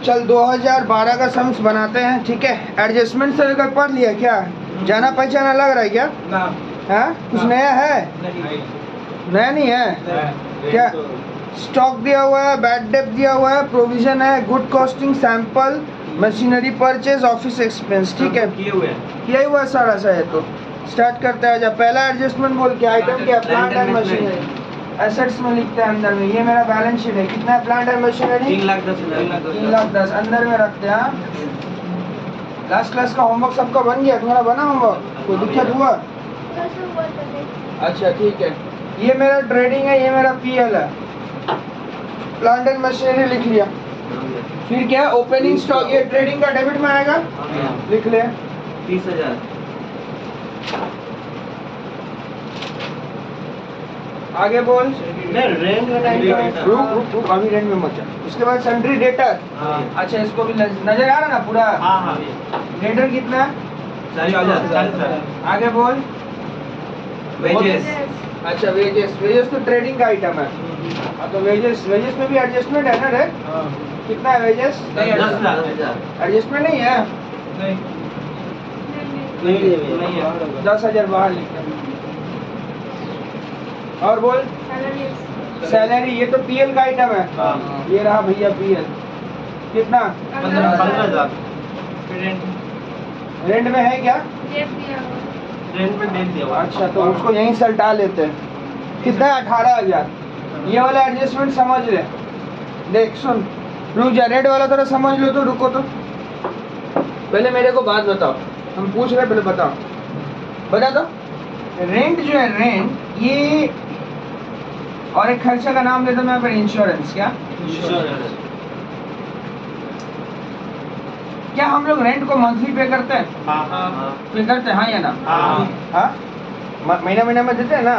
चल 2012 का सम्स बनाते हैं, ठीक है। एडजस्टमेंट से लेकर पढ़ लिया क्या? जाना पहचाना लग रहा है क्या? ना। हाँ, कुछ नया है? नया नहीं है क्या? स्टॉक दिया हुआ है, बैड डेप दिया हुआ है, प्रोविजन है, good costing, sample, machinery purchase, office expense, ठीक है। किया हुआ है सारा सा है। तो स्टार्ट करते हैं। जब पहला एडजस्टमेंट बोल के आइटम क्या? Plant and machinery. एसेट्स में लिखते हैं अंदर में। ये मेरा बैलेंस शीट है। कितना है प्लांट एंड मशीनरी? 3,10,000 अंदर में रखते हैं। लास्ट क्लास का होमवर्क सबका बन गया? तुम्हारा बना होमवर्क? कोई दिक्कत हुआ? अच्छा ठीक है। ये मेरा ट्रेडिंग है, ये मेरा पीएल है। प्लांट एंड मशीनरी लिख लिया। फिर क्या? Opening stock. ये ट्रेडिंग का डेबिट में आएगा, लिख ले 30,000। आगे बोल। रेंट में रुक अभी रेंट में मत जा। उसके बाद सन्ड्री डेटर। अच्छा इसको भी नजर आ रहा ना पूरा? डेटर कितना? 40,000। आगे बोल। वेजेस। अच्छा वेजेस तो ट्रेडिंग का आइटम है। हाँ तो वेजेस में भी एडजस्टमेंट है ना रे? कितना है वेजेस? 10 लाख। एडजस्टमेंट नहीं है? नहीं है। 10,000 बाहर लिखते हैं। और बोल। सैलरी, ये तो पीएल का आइटम है। ये रहा भैया पीएल। कितना? 15,000। रेंट में है क्या? रेंट में डेट दिया हुआ। अच्छा तो उसको यहीं से हटा लेते हैं। कितना है? 18,000। ये वाला एडजस्टमेंट समझ ले। देख सुन, रुक जा। रेड वाला थोड़ा समझ लो तो। रुको तो पहले मेरे को बात बताओ। हम पूछ रहे, पहले बताओ। बता दो। रेंट जो है, रेंट ये और एक खर्चे का नाम देता मैं यहाँ पर, इंश्योरेंस। क्या? क्या हम लोग रेंट को मंथली पे करते हैं? पे करते हैं, हाँ या ना? हाँ, महीना में देते हैं ना।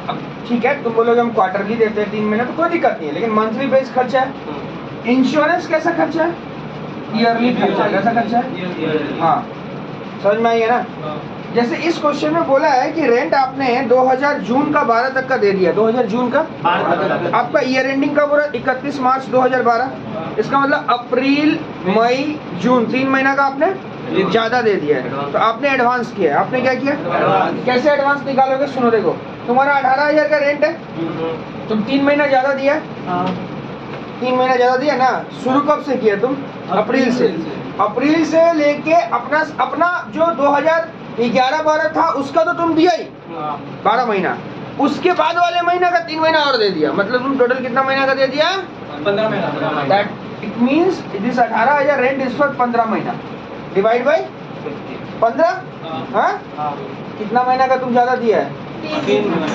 अब ठीक है, तुम बोलोगे हम क्वार्टरली देते हैं 3 महीने, तो कोई दिक्कत नहीं है। लेकिन मंथली बेस खर्चा है। इंश्योरेंस कैसा खर्चा है? ईयरली खर्चा। कैसा खर्चा है? हाँ, समझ में आई है ना? जैसे इस क्वेश्चन में बोला है कि रेंट आपने 2000 जून का 12 तक का दे दिया। 2000 जून का आपका ईयर एंडिंग कब हो रहा है? 31 मार्च 2012। इसका मतलब अप्रैल मई जून 3 महीना का आपने ज्यादा दे दिया है। तो आपने एडवांस किया है। आपने क्या किया? कैसे एडवांस निकालोगे? सुनो देखो, तुम्हारा 18,000 का रेंट है, तुम 3 महीना ज्यादा दिया। 3 महीना ज्यादा दिया ना। शुरू कब से किया तुम? अप्रैल से। अप्रैल से लेके अपना जो 2011-12 था उसका तो तुम दिया ही 12 महीना। उसके बाद वाले महीना का 3 महीना और दे दिया। मतलब तुम टोटल कितना महीना का दे दिया? 15 महीना। That it means it is 18,000 rent is for 15 महीना। Divide by 15। हाँ, कितना महीना का तुम ज्यादा दिया है? 3 महीना।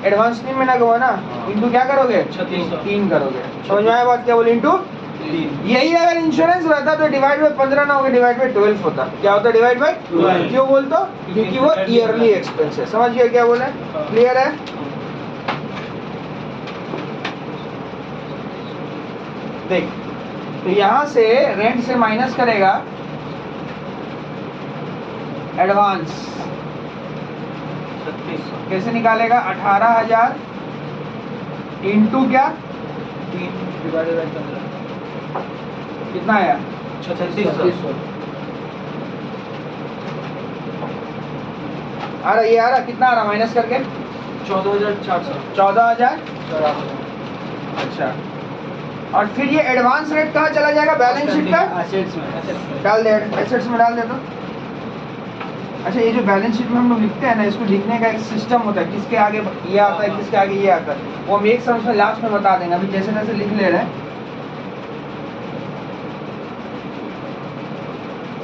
एडवांस 3 महीना का हुआ ना। इंटू क्या करोगे? 3 करोगे। समझ में आया बात? क्या बोले? इंटू 3। यही अगर इंश्योरेंस रहता तो डिवाइड बाय 15 ना होगा, डिवाइड बाय 12 होता। क्या होता? Divide by 12। क्यों बोलते हो? क्योंकि वो ईयरली एक्सपेंस है। समझ गया क्या बोले? क्लियर है? देख, तो यहाँ से रेंट से माइनस करेगा एडवांस। 3600। कैसे निकालेगा? 18,000 इंटू क्या? 3 डिवाइडेड बाय 15। कितना आया? 3600। आ रहा, ये आ रहा। कितना आ रहा माइनस करके? 14,400। 14,000। अच्छा, और फिर ये एडवांस रेट कहाँ चला जाएगा? बैलेंस शीट का एसेट्स में डाल दे। एसेट्स में डाल दे तो। अच्छा, ये जो बैलेंस शीट में हम लोग लिखते हैं ना, इसको लिखने का एक सिस्टम होता है। किसके आगे ये आता है, किसके आगे ये आता है, वो हम एक समझ में लास्ट में बता देंगे। अभी जैसे तैसे लिख ले रहे हैं,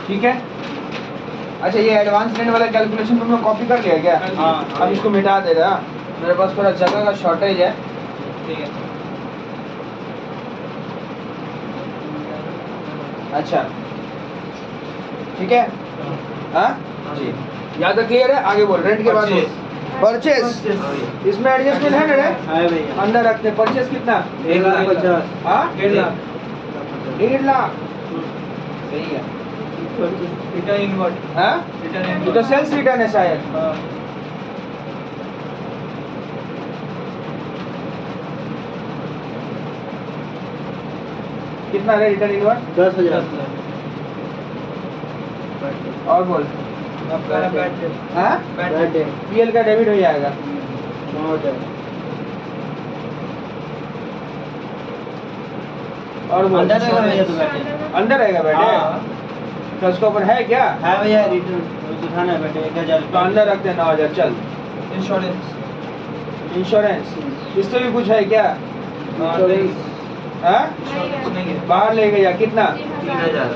ठीक है। अच्छा, ये एडवांस रेंट वाला कैलकुलेशन तुम लोग कॉपी कर लिया क्या? अब इसको मिटा दे रहा। मेरे पास थोड़ा जगह का शॉर्टेज है। ठीक है। अच्छा ठीक है। हाँ जी, यहाँ तक क्लियर है? आगे बोल। रेंट के बाद परचेज। इसमें एडजस्टमेंट है ना रे? अंदर रखते। परचेज कितना? 1,50,000। हाँ, 1.5 लाख। 1.5 लाख। सही है। Return invert. हाँ, रिटर्न ये तो सेल्स रिटर्न है शायद। कितना है रिटर्न इनवर्ड? 10,000 और बोल। आपका बैड डेट हाँ बैड डेट पीएल का डेबिट हो जाएगा। 9,000 और बोल। अंदर रहेगा भैया तो बैड डेट अंदर रहेगा बेटे? हाँ तो उसके ऊपर है क्या? है भैया रिटर्न उठाना है बैड डेट 1,000 तो अंदर रखते हैं 9,000। चल इंश्योरेंस इंश्योरेंस इससे भी कुछ है क्या? इंश्योरेंस हाँ नहीं है बाहर ले गया कितना? 3,000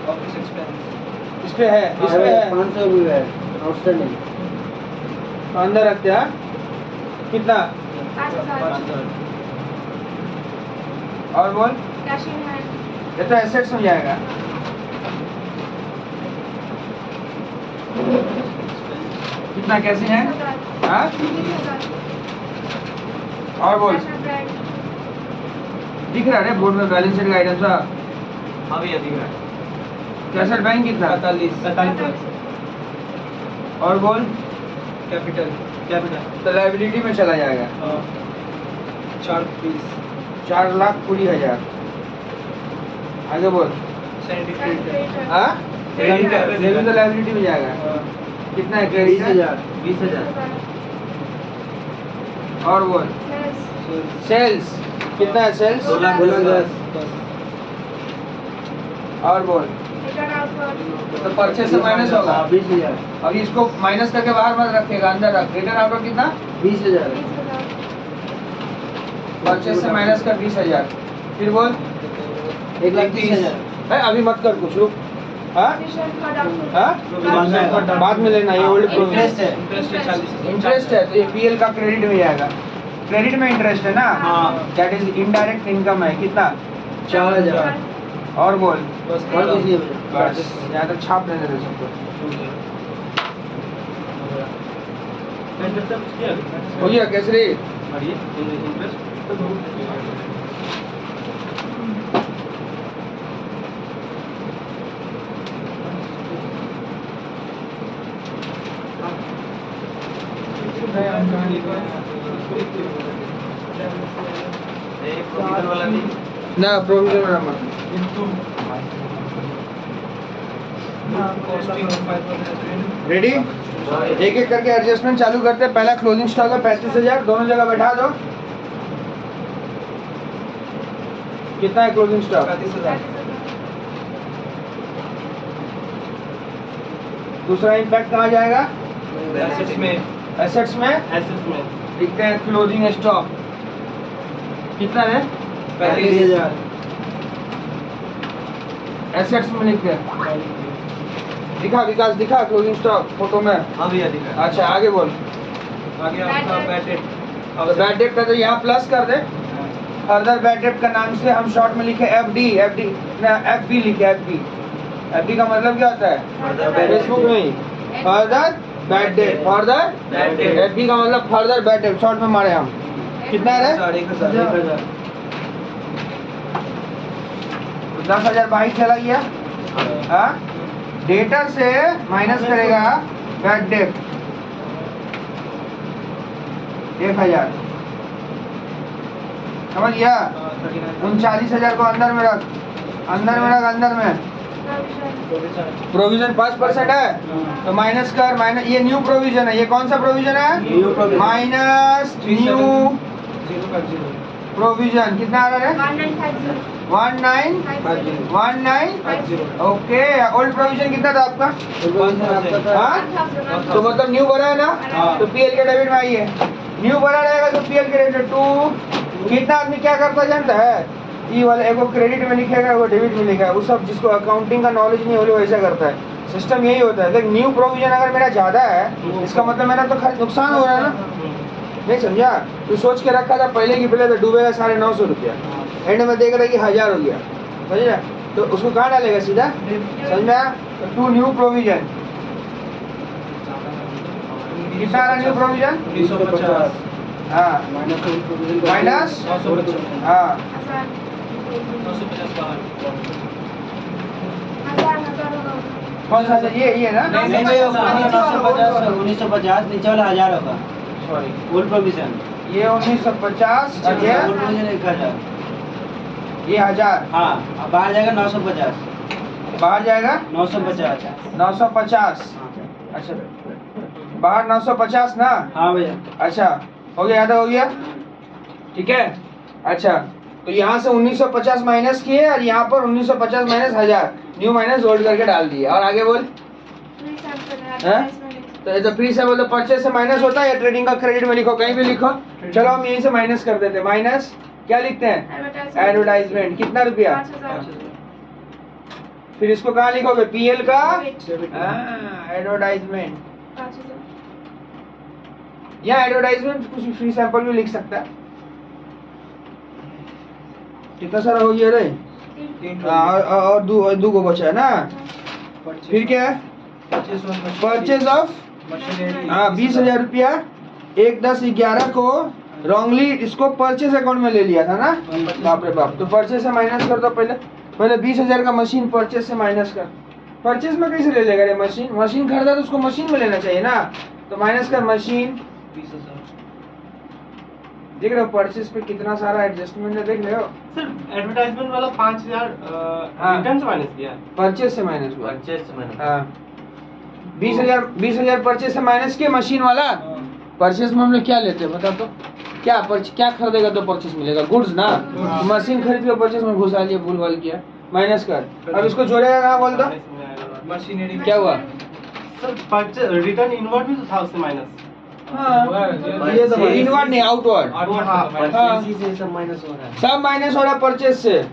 ऑफिस एक्सपेंस इस पे है, इस पे है 500 भी है आउटस्टैंडिंग तो अंदर रखते हैं। कितना? 5,000 और बोल। ये तो एसेट्स हो जाएगा। कितना कैसे है? हाँ और बोल। दिख रहा है बोर्ड में बैलेंस शीट गाइडेंस का? हाँ भैया दिख रहा है कैसेट बैंक कितना? 45 और बोल। कैपिटल तो लाइबिलिटी में चला जाएगा 4,20,000। आगे बोल। हाँ क्रेडिट है। डेबिट तो लाइबिलिटी में जाएगा। कितना है क्रेडिट? 20,000 और बोल। सेल्स कितना है सेल्स? 12,10 और बोल। तो परचेस से माइनस होगा। 20,000 अब इसको माइनस करके बाहर मत रखेगा, अंदर रख। रिटर्न आउटवर्ड कितना? 20,000 परचेस से माइनस कर 20,000। फिर बोल। 1,30,000 अभी मत कर कुछ, रुक। हाँ हाँ बाद में लेना, ये ओल्ड इंटरेस्ट है इंटरेस्ट है तो ये पीएल का क्रेडिट में जाएगा। क्रेडिट में इंटरेस्ट है ना? हाँ। दैट इज इनडायरेक्ट इनकम है। कितना? 4,000 और बोल। बस और कुछ नहीं बस यहाँ तक छाप देने दे सबको। हो गया केसरी? ना प्रोविजन वाला मत। रेडी? एक एक करके एडजस्टमेंट चालू करते हैं। पहला क्लोजिंग स्टॉक है 35,000, दोनों जगह बैठा दो। कितना है क्लोजिंग स्टॉक? 35,000 दूसरा इम्पैक्ट कहाँ जाएगा? एसेट्स में एसेट्स में लिखते हैं क्लोजिंग स्टॉक। कितना है? 35,000 एसेट्स में लिखते हैं। दिखा विकास, दिखा क्लोजिंग स्टॉक फोटो में। हाँ भैया दिख रहा है अच्छा आगे बोल। आगे आपका बैड डेट तो बैड डेट का तो यहाँ प्लस कर दे। फर्दर बैड डेट का नाम से हम शॉर्ट में लिखे एफडी ना एफबी लिखे एफबी। एफबी का मतलब क्या होता है? फेसबुक में ही further bad date. Further Bad date। FB का मतलब फर्दर बैड डेट, शॉर्ट में मारे हम। कितना है? 1,000 10,000 बाहर चला गया। हाँ डेटर से माइनस करेगा बैड डेट 1,000। समझ गया? 39,000 को अंदर में रख, अंदर में रख, अंदर में। प्रोविजन 5% है तो माइनस कर। माइनस ये न्यू प्रोविजन है। ये कौन सा प्रोविजन है? New provision। Minus new 050 provision. कितना आ रहा है? 1950। ओके। ओल्ड प्रोविजन कितना था आपका? हाँ तो मतलब न्यू भरा है ना? हाँ। तो पीएल के डेबिट में आइए। न्यू भरा रहेगा तो पीएल के डेबिट 2। कितना आदमी क्या करता है जानता है? ई वाला एगो क्रेडिट में लिखेगा, एगो डेबिट में लिखेगा। वो सब जिसको अकाउंटिंग का नॉलेज नहीं हो वो ऐसा करता है। सिस्टम यही होता है। लेकिन न्यू प्रोविजन अगर मेरा ज्यादा है इसका मतलब मेरा तो खर्च नुकसान हो रहा है ना? नहीं समझा? तू सोच के रखा था पहले की पहले तो डूबेगा 950 रुपया, एंड में देख रहा है कि 1,000 हो गया। समझ रहा? तो उसको कहाँ डालेगा सीधा? समझ में आया? तो टू न्यू प्रोविजन। कितना आ रहा न्यू प्रोविजन? 1950 हाँ माइनस हाँ 950 बाहर कौन सा है? ये ना? नहीं भैया 1950 नीचे वाला 1,000 होगा सॉरी ओल्ड प्रोविजन ये 1950 ओल्ड प्रोविजन 1,000 ये 1000 हाँ अब बाहर जाएगा 950। बाहर जाएगा 950। 950। अच्छा बाहर 950 ना। हाँ भैया। अच्छा हो गया, आधा हो गया, ठीक है। अच्छा तो यहाँ से 1950 माइनस किए और यहाँ पर 1950 माइनस 1000 न्यू माइनस ओल्ड करके डाल दिए। और आगे बोल। हैं? तो ये तो फ्री से बोलो परचेज से माइनस होता है या ट्रेडिंग का क्रेडिट में लिखो, कहीं भी लिखो। चलो हम यहीं से माइनस कर देते हैं। माइनस क्या लिखते हैं? एडवर्टाइजमेंट। कितना रुपया? फिर इसको कहाँ लिखोगे? पीएल का एडवर्टाइजमेंट। या एडवर्टाइजमेंट कुछ फ्री सैंपल भी लिख सकता है। कितना सारा हो गया रे? और दो को बचा है ना। फिर क्या है? परचेज ऑफ 20,000 रुपया 1/10/11 को रॉन्गली इसको परचेज अकाउंट में ले लिया था ना। बाप रे बाप। तो परचेज से माइनस कर दो। पहले 20,000 का मशीन परचेज से माइनस कर। परचेज में कैसे ले लेगा रे? मशीन खरीदा तो उसको मशीन में लेना चाहिए ना। तो माइनस कर मशीन 20,000। देख रहे हो परचेज पे कितना सारा एडजस्टमेंट है, देख रहे हो। सिर्फ एडवर्टाइजमेंट वाला 5,000 रिटर्न से माइनस किया। परचेज से माइनस हुआ। परचेज से मैंने। हाँ 20,000 परचेज से माइनस किया मशीन वाला। परचेज में हम लोग क्या लेते हैं बता तो? क्या खरीदेगा तो परचेज मिलेगा? गुड्स ना। मशीन खरीद के परचेज में घुसा लिया, भूल भाल किया, माइनस कर। अब इसको जोड़ेगा कहाँ बोल दो? मशीनरी क्या हुआ? सर परचेज रिटर्न इनवर्ड भी तो था उससे माइनस। ये तो इनवर्ड नहीं, आउटवर्ड। परचेज से सब माइनस हो रहा है। सब माइनस हो रहा परचेज से।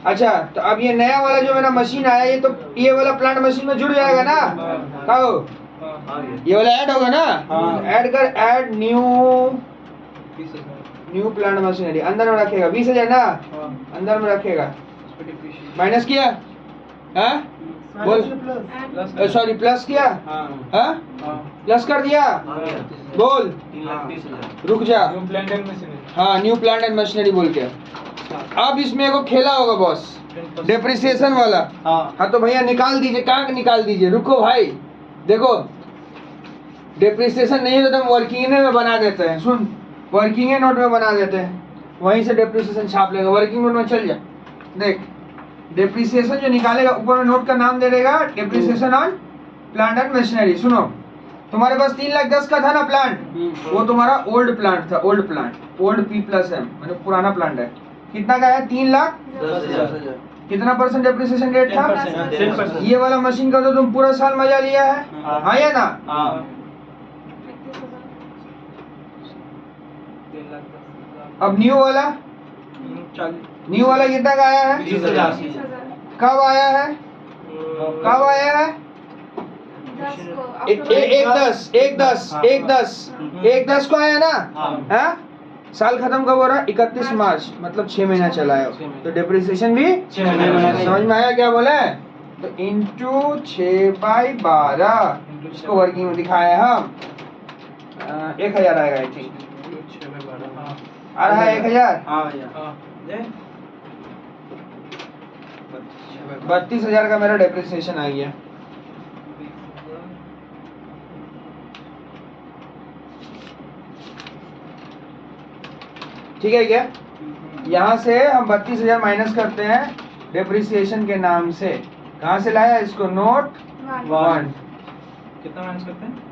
अच्छा तो अब ये नया वाला जो मेरा मशीन आया, ये तो ये वाला प्लांट मशीन में जुड़ जाएगा ना। कहो ये वाला ऐड होगा ना। ऐड कर, ऐड न्यू प्लांट मशीनरी अंदर में रखेगा। 20,000 ना अंदर में रखेगा। माइनस किया? हाँ बोल। सॉरी प्लस किया? हाँ प्लस कर दिया। बोल। 3,30,000। रुक जा। हाँ न्यू प्लांट एंड मशीनरी बोल के। अब इसमें एगो खेला होगा बॉस, डेप्रिसिएशन वाला। हाँ तो भैया निकाल दीजिए। कहाँ निकाल दीजिए? रुको भाई, देखो डेप्रिसिएशन नहीं है तो हम वर्किंग में बना देते हैं। सुन, वर्किंग नोट में बना देते हैं, वहीं से डेप्रिसिएशन छाप लेगा। वर्किंग नोट में चल जा, देख डेप्रिसिएशन जो निकालेगा ऊपर में नोट का नाम दे देगा, depreciation on plant and machinery. सुनो तुम्हारे पास 3,10,000 का था ना प्लांट, वो तुम्हारा ओल्ड प्लांट था। ओल्ड प्लांट, ओल्ड P+M मतलब पुराना प्लांट है। कितना का है? 3,10,000। कितना % डेप्रिसिएशन रेट था? 10%। ये वाला मशीन का तो तुम पूरा साल मजा लिया है। हाँ या ना? अब न्यू वाला कितना का आया है? 20,000। कब आया है? कब आया है? 1/10 को आया ना। हाँ साल खत्म कब हो रहा है? 31 मार्च, मतलब 6 महीना चला है। तो डेप्रिसिएशन भी 6 महीना। समझ में आया क्या बोला है? तो इंटू 6/12 इसको वर्किंग में दिखाया हम। 1,000 आएगा आई थिंक। आ रहा है 1,000। 32,000 का मेरा डेप्रिसिएशन आ गया। ठीक है क्या? यहाँ से हम 32,000 माइनस करते हैं डेप्रिसिएशन के नाम से। कहाँ से लाया इसको? नोट 1। कितना माइनस करते हैं?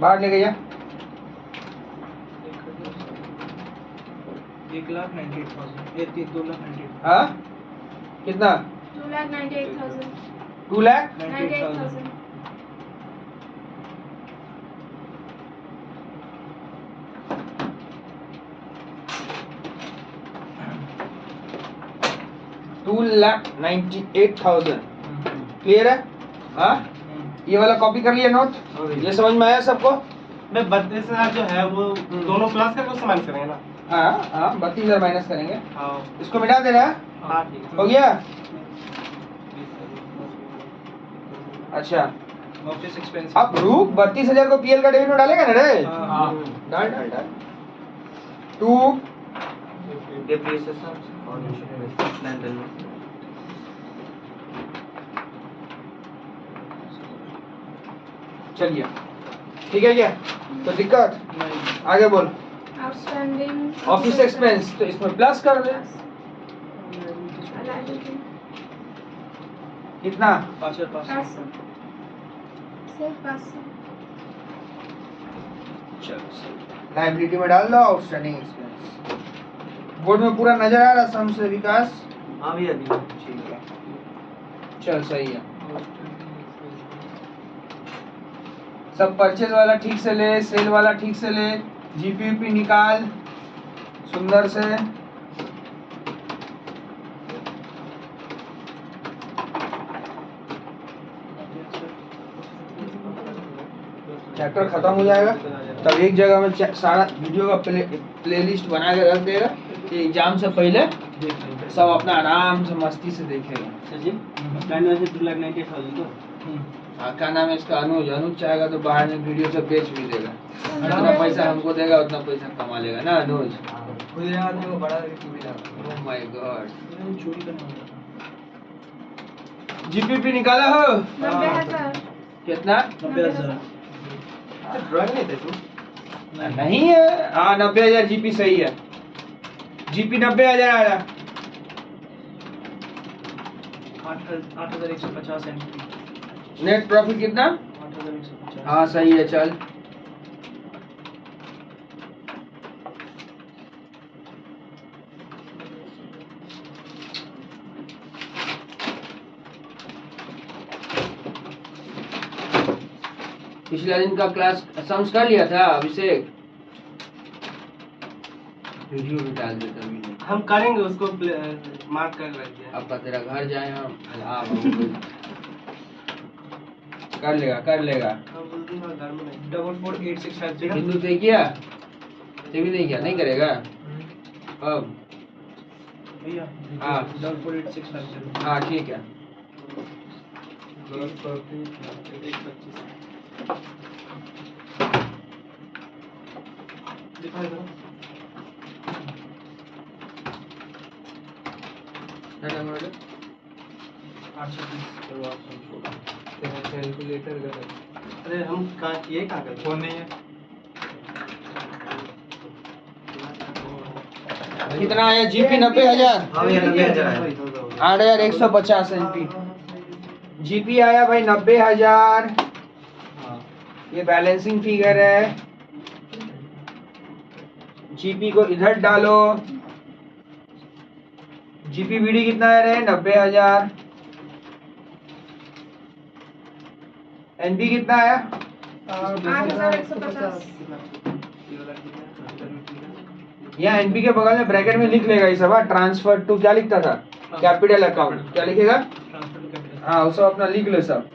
बाहर ले गया। 1,98,000। ये 2,98,000। हाँ कितना? 2,98,000। 2,98,000। 2,98,000 क्लियर है? हाँ ये वाला कॉपी कर लिया नोट। ये समझ में आया सबको? मैं 32,000 जो है वो दोनों प्लस करके उससे माइनस करेंगे ना। हाँ 32,000 माइनस करेंगे। हाँ इसको मिटा दे रहा है। हाँ ठीक है। हो गया? अच्छा ऑफिस एक्सपेंस। अब रुक, 32,000 को पीएल का डेबिट में डालेगा ना रे? हाँ डाल 2 डेप्रिसिएशन और प्लांट एंड मशीनरी। चलिए ठीक है क्या? तो दिक्कत आगे बोल। आउटस्टैंडिंग ऑफिस एक्सपेंस, तो इसमें प्लस कर दे। लाइबिलिटी कितना? 500 सिर्फ 500 चलो लाइबिलिटी में डाल दो आउटस्टैंडिंग एक्सपेंस। बोर्ड में पूरा नजर आ रहा सम से विकास? हाँ भैया जी। ठीक है, चल सही है। सब परचेज वाला ठीक से ले, सेल वाला ठीक से ले, जीपीपी निकाल सुंदर से। चैप्टर खत्म हो जाएगा तब एक जगह में सारा वीडियो का प्लेलिस्ट बना के रख देगा कि एग्जाम से पहले सब अपना आराम से मस्ती से देखेगा। सर जी प्लान वैसे 2,98,000 तो क्या नाम है इसका? अनुज। अनुज चाहेगा तो बाहर में वीडियो से बेच भी देगा, जितना पैसा हमको देगा उतना पैसा कमा लेगा ना अनुज। ओह माय गॉड, जीपीपी निकाला हो? 90,000 कितना? 90,000 ड्राइंग नहीं थे तुम? नहीं है। हाँ 90,000 जीपी सही है। जीपी 90,000 आ रहा। 8,150 नेट प्रॉफिट कितना? 8,150। हाँ सही है, चल। पिछला दिन का क्लास सम्स कर लिया था अभिषेक? वीडियो भी डाल देता वीडियो। हम करेंगे उसको मार्क कर रख दिया। अब तेरा घर जाए हम कर लेगा कर लेगा। हम उस दिन घर में नहीं। 448650 हिंदू से किया? से भी नहीं किया? नहीं करेगा अब? भैया हाँ 448650 हाँ ठीक है। दिखाई दो। कैलकुलेटर का अरे हम कहाँ ये कहाँ कर फोन नहीं है। कितना आया जीपी? 90,000। हाँ भैया 90,000 है। 8,150 एमपी जीपी आया भाई 90,000। ये बैलेंसिंग फिगर है। जीपी को इधर डालो। जीपी बीडी कितना है रे? 90,000। एनपी कितना आया? 8,150 यहाँ एनपी के बगल में ब्रैकेट में लिख लेगा ये सब। ट्रांसफर टू क्या लिखता था? Capital account. क्या लिखेगा? हाँ वो सब अपना लिख लो सब।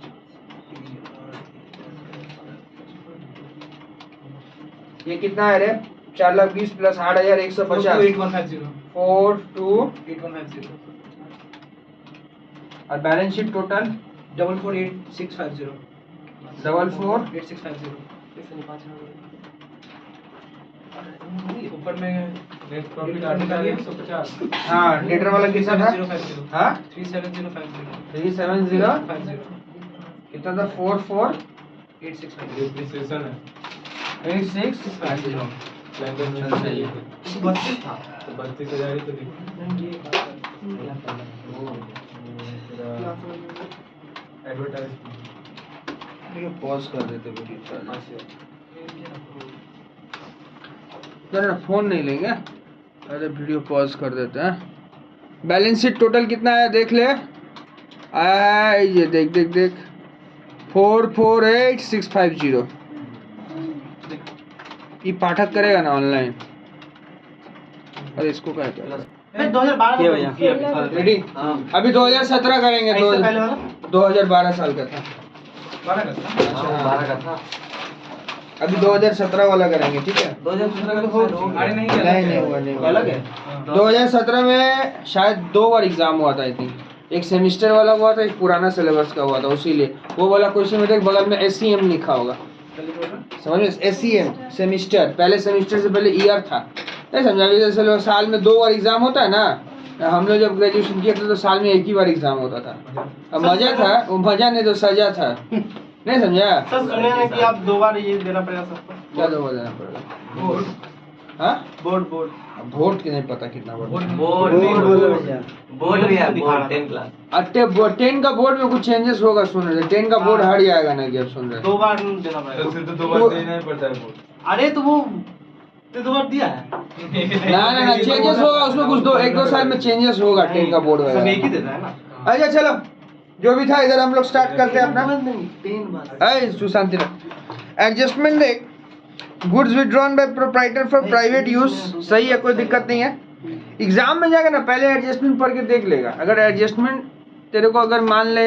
ये कितना है रे? 4,20,000 प्लस 8,150 42,8150 और बैलेंस शीट टोटल 448650 44,8650 ऊपर में नेट प्रॉफिट 8,150। हाँ डेटर वाला कितना था? हाँ 37050 370 कितना था? 44,8650 डिप्रिसिएशन है। 8650 सही है। 32 था तो 32,000 ही तो एडवर्टाइज पॉज कर देते वीडियो। फोन नहीं लेंगे, अरे वीडियो पॉज कर देते हैं। बैलेंस शीट टोटल कितना है देख ले। आया है ये देख देख देख 44,8650। ये पाठक करेगा ना ऑनलाइन? अरे इसको क्या कहते हैं? 2012 रेडी? अभी 2017 करेंगे। इससे पहले वाला 2012 साल का था। 12 का था। बारह का था। अभी 2017 वाला करेंगे, ठीक है? 2017 का तो हो अरे नहीं नहीं हुआ नहीं हुआ। अलग है। 2017 में शायद 2 बार एग्जाम हुआ था। आई थिंक एक सेमेस्टर वाला हुआ था, एक पुराना सिलेबस का हुआ था। उसीलिए वो वाला क्वेश्चन में देख बगल में SEM लिखा होगा, समझ में? SEM सेमेस्टर, पहले सेमेस्टर से पहले ईयर था। नहीं समझा? जैसे लोग साल में 2 बार एग्जाम होता है ना, हम लोग जब ग्रेजुएशन किया था तो साल में 1 ही बार एग्जाम होता था। अब मजा था, वो मजा नहीं तो सजा था। नहीं समझा? सर सुने हैं कि आप 2 बार ये देना पड़ेगा सबको। क्या 2 बार देना पड़ेगा? हाँ बोर्ड बोर्ड वोट की नहीं पता कितना बोर्ड बोर्ड बोलो भैया। बोर्ड भी है, बोर्ड 10 क्लास। अट्टे 10 का बोर्ड में कुछ चेंजेस होगा, सुन रहे 10 का बोर्ड हट जाएगा ना, कि अब सुन रहे 2 बार देना पड़ेगा। फिर तो 2 बार देना ही पड़ता है बोर्ड। अरे तो वो 2 बार दिया है। ना चेंजेस होगा उसमें, कुछ 1-2 साल में चेंजेस होगा 10 का बोर्ड सब एक ही वगैरह। देता है ना। अच्छा चलो, जो भी था इधर हम लोग स्टार्ट करते हैं अपना। 3 बार। अरे सुशांति एडजस्टमेंट देख, goods withdrawn bye proprietor for private use, सही है, कोई दिक्कत नहीं है। एग्जाम में जाकर ना पहले एडजस्टमेंट पढ़ के देख लेगा। अगर एडजस्टमेंट तेरे को अगर मान ले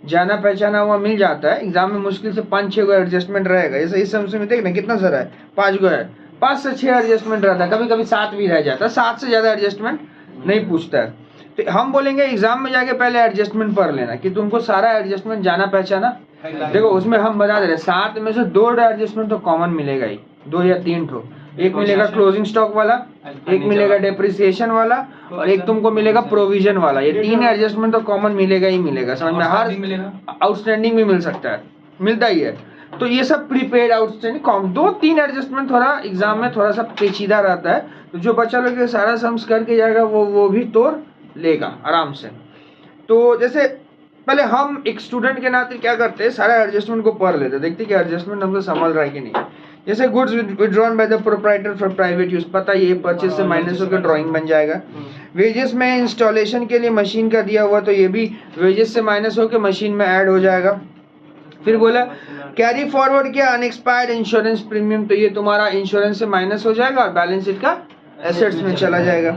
जाना पहचाना हुआ मिल जाता है, एग्जाम में मुश्किल से 5-6 गो एडजस्टमेंट रहेगा। जैसे इस समय में देख ना कितना सारा है, 5 गो है, 5 से 6 एडजस्टमेंट रहता है, कभी कभी 7 भी रह जाता है। 7 से ज्यादा एडजस्टमेंट नहीं पूछता है। तो हम बोलेंगे एग्जाम में जाके पहले एडजस्टमेंट पढ़ लेना, कि तुमको सारा एडजस्टमेंट जाना पहचाना। देखो उसमें हम बता दे रहे 7 में से 2 एडजस्टमेंट तो कॉमन मिलेगा ही, 2 या 3 ठो। एक मिलेगा क्लोजिंग स्टॉक वाला, एक मिलेगा डेप्रिसिएशन वाला, और एक तुमको मिलेगा प्रोविजन वाला। ये 3 एडजस्टमेंट तो कॉमन मिलेगा ही मिलेगा, समझ में। हर आउटस्टैंडिंग भी मिल सकता है, मिलता ही है। तो ये सब प्रीपेड आउटस्टैंडिंग 2-3 एडजस्टमेंट थोड़ा एग्जाम में थोड़ा सा पेचीदा रहता है। तो जो बच्चा लोग ये सारा सम्स करके जाएगा वो भी तोड़ लेगा आराम से। तो जैसे पहले हम एक स्टूडेंट के नाते क्या करते हैं, सारा एडजस्टमेंट को पढ़ लेते हैं, देखते हैं कि एडजस्टमेंट हमको समझ रहा है कि नहीं। जैसे goods withdrawn by the proprietor for private use, पता ये परचेज से माइनस होकर ड्राइंग बन जाएगा। वेजेस में इंस्टॉलेशन के लिए मशीन का दिया हुआ, तो ये भी वेजेस से माइनस होकर मशीन में ऐड हो जाएगा। फिर बोला कैरी फॉरवर्ड किया अनएक्सपायर्ड इंश्योरेंस प्रीमियम, तो ये तुम्हारा इंश्योरेंस से माइनस हो जाएगा और बैलेंस शीट का एसेट्स में चला जाएगा।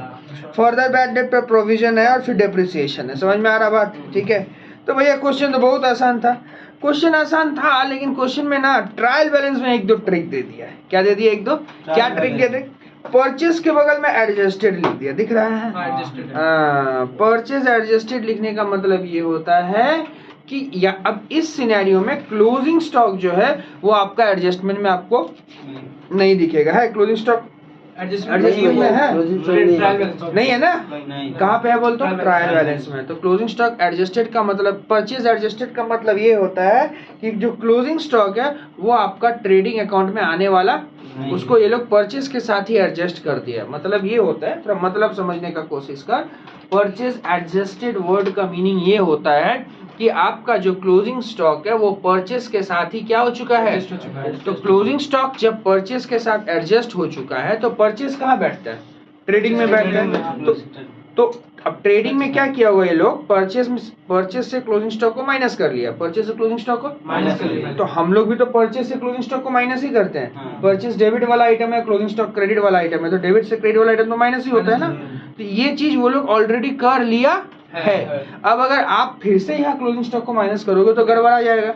फर्दर बैड डेट पर प्रोविजन है, और फिर डेप्रिसिएशन है। समझ में आ रहा बात, ठीक है। तो भैया क्वेश्चन तो बहुत आसान था, क्वेश्चन आसान था, लेकिन क्वेश्चन में ना ट्रायल बैलेंस में 1-2 ट्रिक दे दिया है। क्या दे दिया? 1-2 क्या ट्रिक दे दे? परचेज के बगल में एडजस्टेड लिख दिया, दिख रहा है? परचेज एडजस्टेड लिखने का मतलब ये होता है कि या अब इस सिनेरियो में क्लोजिंग स्टॉक जो है वो आपका एडजस्टमेंट में आपको नहीं दिखेगा। है क्लोजिंग स्टॉक एडजस्टमेंट में है? नहीं है ना? नहीं। कहाँ पे है बोल तो? ट्रायल बैलेंस में। तो क्लोजिंग स्टॉक एडजस्टेड का मतलब, परचेज एडजस्टेड का मतलब ये होता है कि जो क्लोजिंग स्टॉक है वो आपका ट्रेडिंग अकाउंट में आने वाला, उसको ये लोग परचेज के साथ ही एडजस्ट कर दिया। मतलब ये होता है, थोड़ा मतलब समझने का कोशिश कर। परचेज एडजस्टेड वर्ड का मीनिंग ये होता है कि आपका जो क्लोजिंग स्टॉक है वो परचेस के साथ ही क्या हो चुका है? तो क्लोजिंग स्टॉक जब परचेस के साथ एडजस्ट हो चुका है तो परचेस कहाँ बैठता है? ट्रेडिंग में बैठता है। तो अब ट्रेडिंग में क्या किया हुआ ये लोग, परचेस से क्लोजिंग स्टॉक को माइनस कर लिया, परचेस से क्लोजिंग स्टॉक को माइनस कर लिया। तो हम लोग भी तो परचेस से क्लोजिंग स्टॉक को माइनस ही करते हैं। परचेस डेबिट वाला आइटम है, क्लोजिंग स्टॉक क्रेडिट वाला आइटम है, तो डेबिट से क्रेडिट वाला आइटम तो माइनस ही होता है ना। तो ये चीज वो लोग ऑलरेडी कर लिया है। अब अगर आप फिर से यहाँ क्लोजिंग स्टॉक को माइनस करोगे तो गड़बड़ आ जाएगा।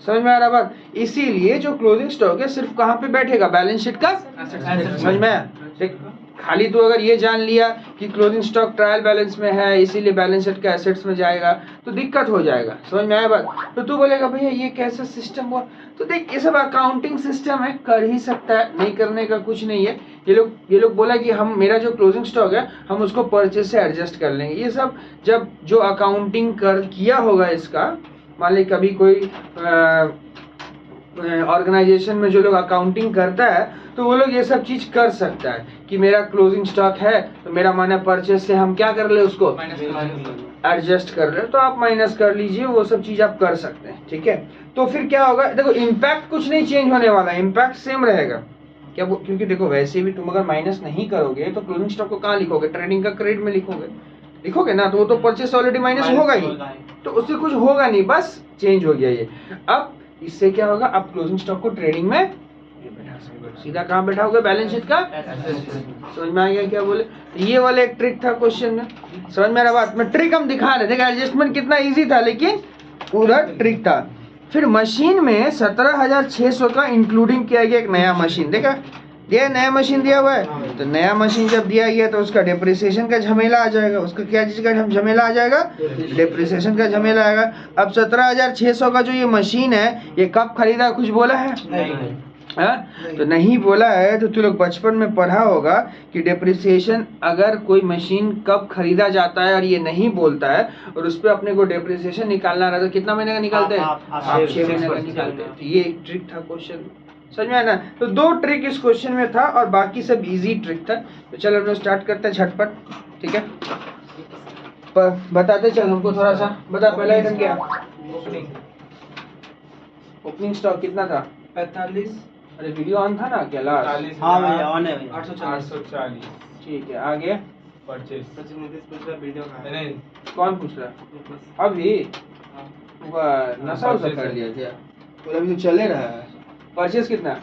समझ में आ रहा बात? इसीलिए जो क्लोजिंग स्टॉक है सिर्फ कहाँ पे बैठेगा? बैलेंस शीट का। समझ में आया? खाली तो अगर ये जान लिया कि क्लोजिंग स्टॉक ट्रायल बैलेंस में है इसीलिए बैलेंस शीट का एसेट्स में जाएगा तो दिक्कत हो जाएगा। समझ में आया बात? तो तू बोलेगा भैया ये कैसा सिस्टम हुआ? तो देख ये सब अकाउंटिंग सिस्टम है, कर ही सकता है, नहीं करने का कुछ नहीं है। ये लोग बोला कि हम मेरा जो क्लोजिंग स्टॉक है हम उसको परचेज से एडजस्ट कर लेंगे। ये सब जब जो अकाउंटिंग कर किया होगा इसका, मान ली कभी कोई ऑर्गेनाइजेशन में जो लोग अकाउंटिंग करता है तो वो लोग ये सब चीज कर सकता है कि मेरा क्लोजिंग स्टॉक है तो मेरा माने परचेज से हम क्या कर ले उसको एडजस्ट कर ले, तो आप माइनस कर लीजिए, वो सब चीज आप कर सकते हैं। ठीक है, तो फिर क्या होगा? देखो इम्पैक्ट कुछ नहीं चेंज होने वाला है, इम्पैक्ट सेम रहेगा। क्या क्योंकि देखो वैसे भी तुम अगर माइनस नहीं करोगे तो क्लोजिंग स्टॉक को कहाँ लिखोगे? ट्रेडिंग का क्रेडिट में लिखोगे ना, तो वो तो परचेज ऑलरेडी माइनस होगा ही, तो उससे कुछ होगा नहीं, बस चेंज हो गया ये। अब इससे क्या होगा? अब क्लोजिंग स्टॉक को ट्रेडिंग में सीधा कहाँ बैठाओगे? बैलेंस शीट का। समझ में आ गया क्या बोले? ये वाला एक ट्रिक था क्वेश्चन में, समझ में आ रहा बात? में ट्रिक हम दिखा रहे थे, एडजस्टमेंट कितना इजी था लेकिन उधर ट्रिक था। फिर मशीन में 17,600 का इंक्लूडिंग किया गया एक नया मशीन, देखा? ये नया मशीन दिया हुआ है, तो नया मशीन जब दिया गया तो उसका डेप्रिसिएशन का झमेला आ जाएगा। उसका क्या चीज का झमेला आ जाएगा? डेप्रिसिएशन का झमेला आएगा। अब 17,600 का जो ये मशीन है ये कब खरीदा? कुछ बोला है? तो नहीं बोला है। तो तू लोग बचपन में पढ़ा होगा कि डेप्रिसिएशन अगर कोई मशीन कब खरीदा जाता है और ये नहीं बोलता है और उस पर अपने को डेप्रिसिएशन निकालना रहता है, कितना महीने का निकालते हैं? आप 6 महीने का निकालते हैं। तो ये एक ट्रिक था क्वेश्चन, समझ में आया ना? तो 2 ट्रिक इस क्वेश्चन में था और बाकी सब इजी ट्रिक था। तो चलो हम लोग स्टार्ट करते हैं झटपट, ठीक है? पर बताते चल हमको थोड़ा सा बता। पहला आइटम क्या? ओपनिंग स्टॉक कितना था? 45। अरे वीडियो ऑन था ना क्या लास्ट? 40 हाँ भैया ऑन है भैया। 840। ठीक है, आगे परचेज वीडियो का है। नहीं कौन पूछ रहा है? अभी वाह, नशा उसा कर लिया क्या? तो अभी तो चले रहा है। परचेज कितना?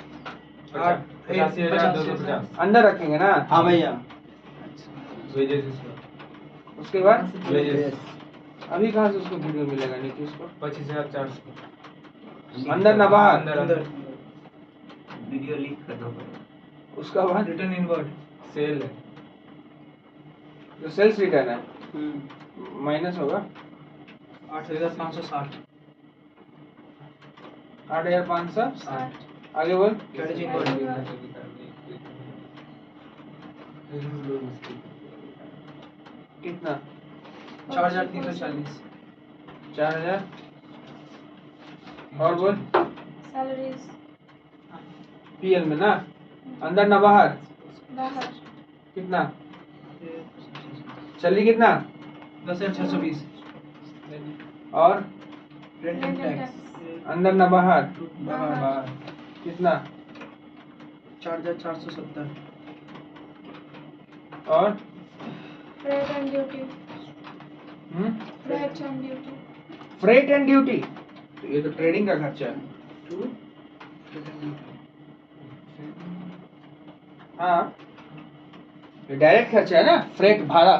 85,250 अंदर रखेंगे ना? हाँ भैया। वेजेस इसमें उसके बाद वेजेस अभी कहाँ से उसको वीडियो मिलेगा नीतीश को? 25,400 अंदर ना बाहर? अंदर वीडियो लीक कर दो। उसका बाद रिटर्न इनवर्ड सेल है जो सेल्स रिटर्न है माइनस होगा 8,560। 8,560। आगे बोल। स्ट्रेटजी इनवर्ड कितना? 4,340। 4,000। और बोल। सैलरीज पीएल में ना? अंदर ना बाहर? बाहर कितना? चली कितना? 10,620। और रेंट एंड टैक्स अंदर ना बाहर? बाहर कितना? 4,470। और freight and duty hmm freight and duty freight and duty. तो ये तो ट्रेडिंग का खर्चा है। हाँ, ये डायरेक्ट खर्चा है ना। फ्रेट भाड़ा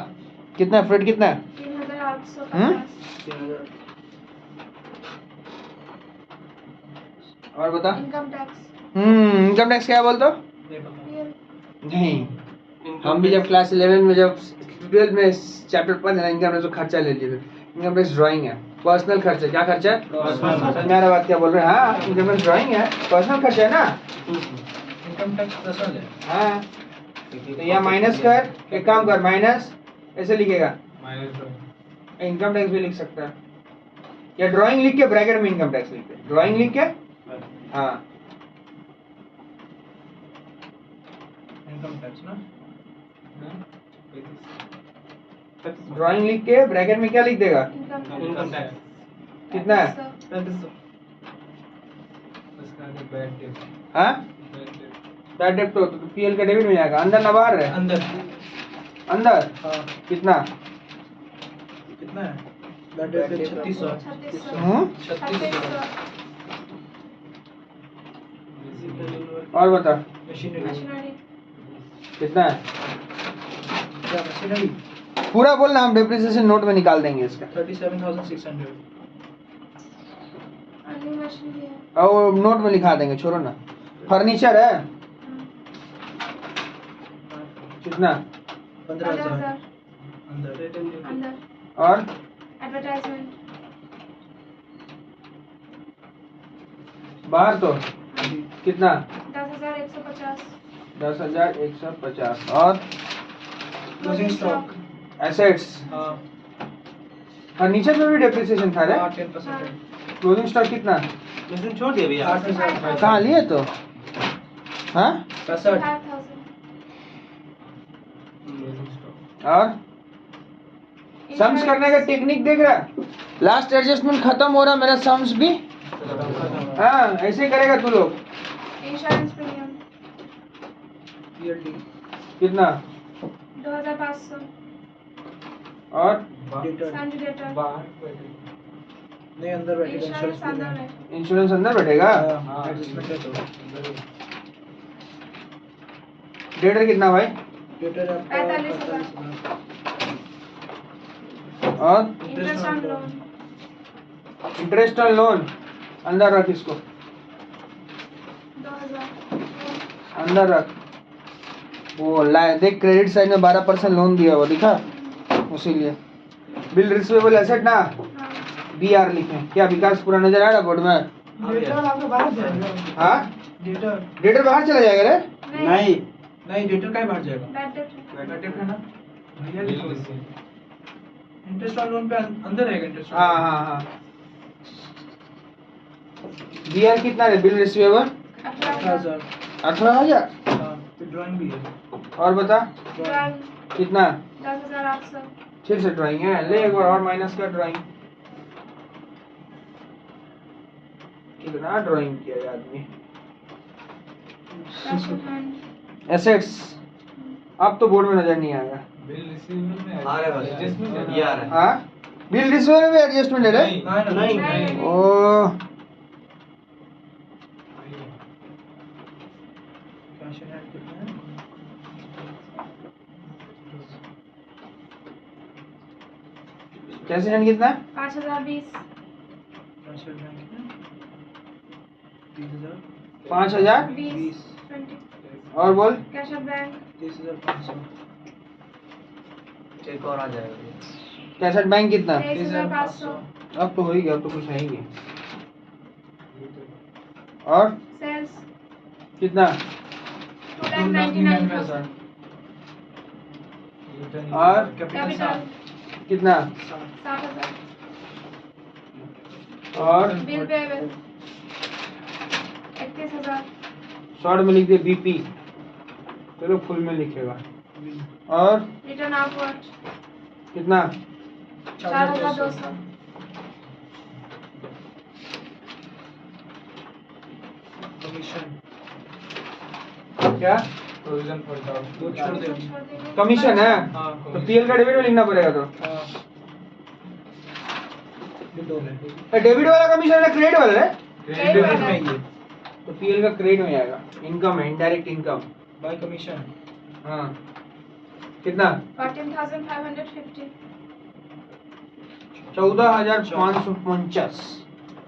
कितना है? फ्रेट कितना है? 3,850। और बता। इनकम टैक्स इनकम टैक्स क्या बोलते हो? नहीं, हम भी जब क्लास 11 में जब 12 में चैप्टर पढ़ रहे इनकम टैक्स तो खर्चा ले लिए थे। इनकम टैक्स ड्राइंग है, पर्सनल खर्चा। क्या खर्चा है? समझ में आ रहा बात क्या बोल रहे हैं? हाँ, इनकम टैक्स ड्राइंग है, पर्सनल खर्चा है ना। इनकम टैक्स 10,000 है। हाँ, तो यहाँ माइनस कर, एक काम कर, माइनस ऐसे लिखेगा, माइनस इनकम टैक्स भी लिख सकता है, या ड्राइंग लिख के ब्रैकेट में इनकम टैक्स लिख दे। ड्राइंग लिख के, हाँ, इनकम टैक्स ना ड्राइंग लिख के ब्रैकेट में क्या लिख देगा? इनकम टैक्स कितना है? 3500। हाँ, बैड डेब्ट तो पीएल का डेबिट में जाएगा। अंदर ना बाहर है? अंदर अंदर हाँ कितना? कितना है? Bad debt 3600। 3600 और बता मशीनरी मशीनरी कितना है? क्या मशीनरी? पूरा बोलना, हम डेप्रिसिएशन नोट में निकाल देंगे इसका। 37,600। अर्निंग मशीन भी है और वो नोट में लिखा देंगे, छोड़ो ना। फर्नीचर है कितना? 15,000 अंदर। अंदर और एडवर्टाइजमेंट बाहर तो कितना? 10,150 10,150। और क्लोजिंग स्टॉक एसेट्स, हाँ फर्नीचर में भी डेप्रिसिएशन था रे। 10% है। क्लोजिंग स्टॉक कितना? मशीन छोड़ दिया भैया। 8,000। कहाँ लिए तो? हाँ, 65। 5,000 और सम्स करने का टेक्निक देख रहा है? लास्ट एडजस्टमेंट खत्म हो रहा, मेरा सम्स भी हाँ ऐसे ही करेगा तू लोग। इंश्योरेंस प्रीमियम ईएलटी कितना? 2,500 और डेटर सैंड डेटर नहीं अंदर बैठेगा इंश्योरेंस इंश्योरेंस अंदर है इंश्योरेंस अंदर बैठेगा। हाँ एडजस्टमेंट है तो डेटर कितना भाई? डेटर आपका 45,000 और interest on loan interest on loan अंदर रख, इसको 2,000 अंदर रख। वो देख क्रेडिट साइड में 12% लोन दिया हुआ दिखा, उसीलिए बिल रिसीवेबल एसेट ना हाँ बीआर लिखें। क्या विकास पूरा नजर आ रहा बोर्ड में? डेटर आपका बाहर जाएगा। हाँ, डेटर डेटर बाहर चला जाएगा रे। नहीं नहीं डेटर का ही बाहर जाएगा। बैड डेट बैड डेट है ना भैया लिखो इसे। इंटरेस्ट ऑन लोन पे अंदर रहेगा इंटरेस्ट। हाँ हाँ हाँ, बीआर कितना है? Bill receivable 18,000 18,000। 18,000। हाँ, फिर ड्राइंग भी है। और बता ड्राइंग कितना? 10,800। फिर से ड्राइंग है, ले एक बार और माइनस कर ड्राइंग। कितना ड्राइंग किया है आदमी। Cash in hand. एसेट्स अब तो बोर्ड में नजर नहीं आएगा। बिल रिसीवेबल में आ रहा है एडजस्टमेंट ये आ रहा है। हाँ बिल रिसीवेबल में एडजस्टमेंट है रे। नहीं, नहीं। ओ कैश इन हैंड कितना है? कैसे हैंड कितना? 5,020। कैश इन हैंड कितना है? 30,000। 5,000। 20। 20। और बोल कैश एट बैंक 23,500। एक और आ जाएगा। कैसेट बैंक कितना? 23,500। अब तो हो ही गया, अब तो कुछ है ही नहीं। और सेल्स कितना? 2,99,000। और कैपिटल कितना? 7,000। और बिल पेबल 31,000। शॉर्ट में लिख दे बीपी, चलो फुल में लिखेगा। और रिटर्न आउटवर्ड कितना? 4,200। कमीशन क्या प्रोविजन फॉर जॉब वो छोड़ दे। छोड़ देंगे। कमीशन है? हाँ, तो commission। पीएल का डेबिट में लिखना पड़ेगा। तो हाँ, ये दो है। डेबिट वाला कमीशन है क्रेडिट वाला है? क्रेडिट डेबिट वाला। में ही है। तो पीएल का क्रेडिट में आएगा। इनकम है, इनडायरेक्ट इनकम। बाय कमीशन हाँ कितना? 14,550। 14,550।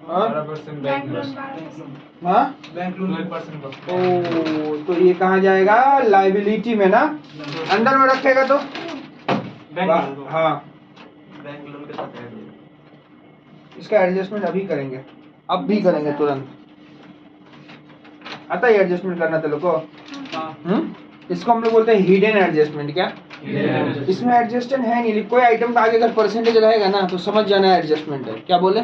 और 12% बैंक बैंक लोन लोन 12%। हाँ बैंक लोन 12% का ओ तो ये कहाँ जाएगा? लाइबिलिटी में ना, अंदर में रखेगा तो हाँ बैंक लोन के साथ ऐड हो जाएगा। इसका एडजस्टमेंट अभी करेंगे, अब भी करेंगे तुरंत। आता है एडजस्टमेंट करना तेरे को? इसको हम लोग बोलते हैं हिडन एडजस्टमेंट। क्या इसमें एडजस्टमेंट है नहीं, कोई आइटम का आगे अगर परसेंटेज रहेगा ना तो समझ जाना है एडजस्टमेंट है। क्या बोले?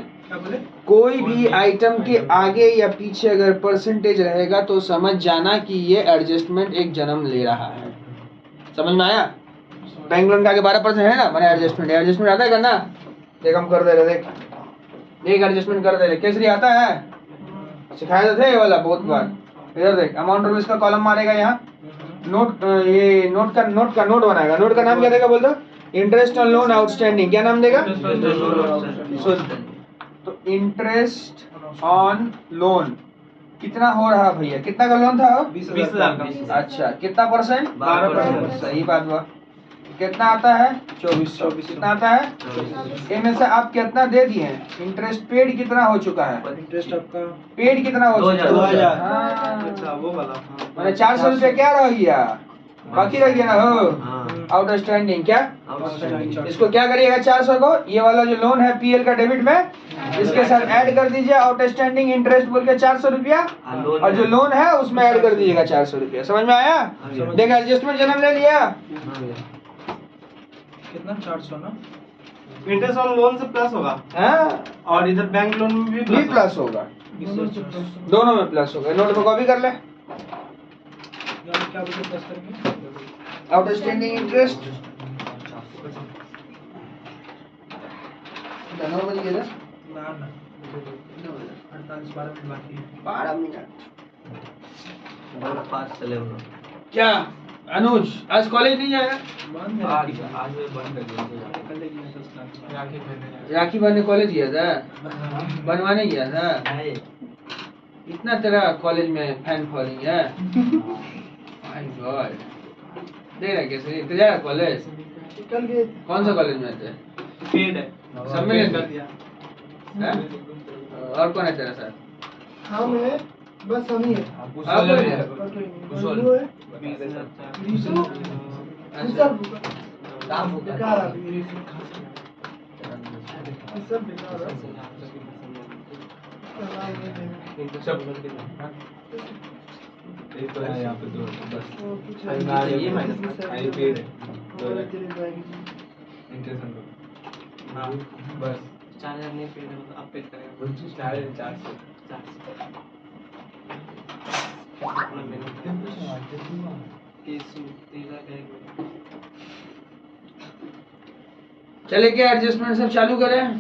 कोई भी आइटम के आगे या पीछे अगर परसेंटेज रहेगा तो समझ जाना कि ये एडजस्टमेंट एक जन्म ले रहा है। समझ में आया? बैंक लोन के आगे 12% है ना, मैंने एडजस्टमेंट आता है करना। देख हम कर दे रहे, देख एडजस्टमेंट कर दे रहे। केसरी आता है? सिखाया तो थे ये वाला बहुत बार। इधर देख, अमाउंट रुपीज का कॉलम मारेगा यहाँ, नोट ये नोट का नोट बनाएगा। नोट का नाम क्या देगा बोल दो? Interest on loan outstanding. क्या नाम देगा? तो इंटरेस्ट ऑन लोन कितना हो रहा भैया? कितना का लोन था? 20,000 का। अच्छा कितना परसेंट? 12%। सही बात हुआ। कितना आता है? 2400। कितना आता है? इनमें से आप कितना दे दिए हैं? इंटरेस्ट पेड कितना हो चुका है? इंटरेस्ट आपका पेड कितना हो चुका है? 2,000। हाँ। अच्छा वो वाला। मैंने 400 रुपया क्या रह गया? बाकी रह गया ना हो हाँ। आउटस्टैंडिंग। क्या आउटस्टैंडिंग। इसको क्या करिएगा? 400 को ये वाला जो लोन है पीएल का डेबिट में, इसके साथ ऐड कर दीजिए आउटस्टैंडिंग इंटरेस्ट बोल के 400 रुपया, और जो लोन है उसमें ऐड कर दीजिएगा 400 रुपया। समझ में आया? देखा एडजस्टमेंट जन्म ले लिया। कितना 400 ना? इंटरेस्ट ऑन लोन से प्लस होगा हाँ और इधर बैंक लोन में भी भी प्लस होगा, 20,000। दोनों में प्लस होगा। नोट में कॉपी कर ले। यहाँ क्या बोलते प्लस करेंगे? आउटस्टैंडिंग इंटरेस्ट कितना बज गया? ना 48 12 मिनट बाकी है। 12 मिनट। 5 चले हुए। क्या अनुज आज कॉलेज नहीं जाएगा? बंद है। आज बंद कर दिया। कल ले गया 10 लाख। राखी पहनने राखी बनने कॉलेज गया था, बनवाने गया था। इतना तेरा कॉलेज में फैन फॉलोइंग है। My God. देख रहा कैसे तो जा रहा कॉलेज? कल गए। कौन सा कॉलेज में थे? पेड है सम्मेलन कर में? दिया। हैं? और कौन है तेरा साथ? हाँ मैं बस हम ही है। आप कौन है? कुशल है। अच्छा। काम बेकार आदमी है। सब बेकार है। एक तो है यहाँ पे दो बस ये माइनस आई पेड है 2000 इंटरेस्ट ऑन लोन। हाँ बस 4,000 नहीं पेड है मतलब आप पेड करेंगे। 4,400। अपना मेनू चले क्या एडजस्टमेंट सब चालू करें?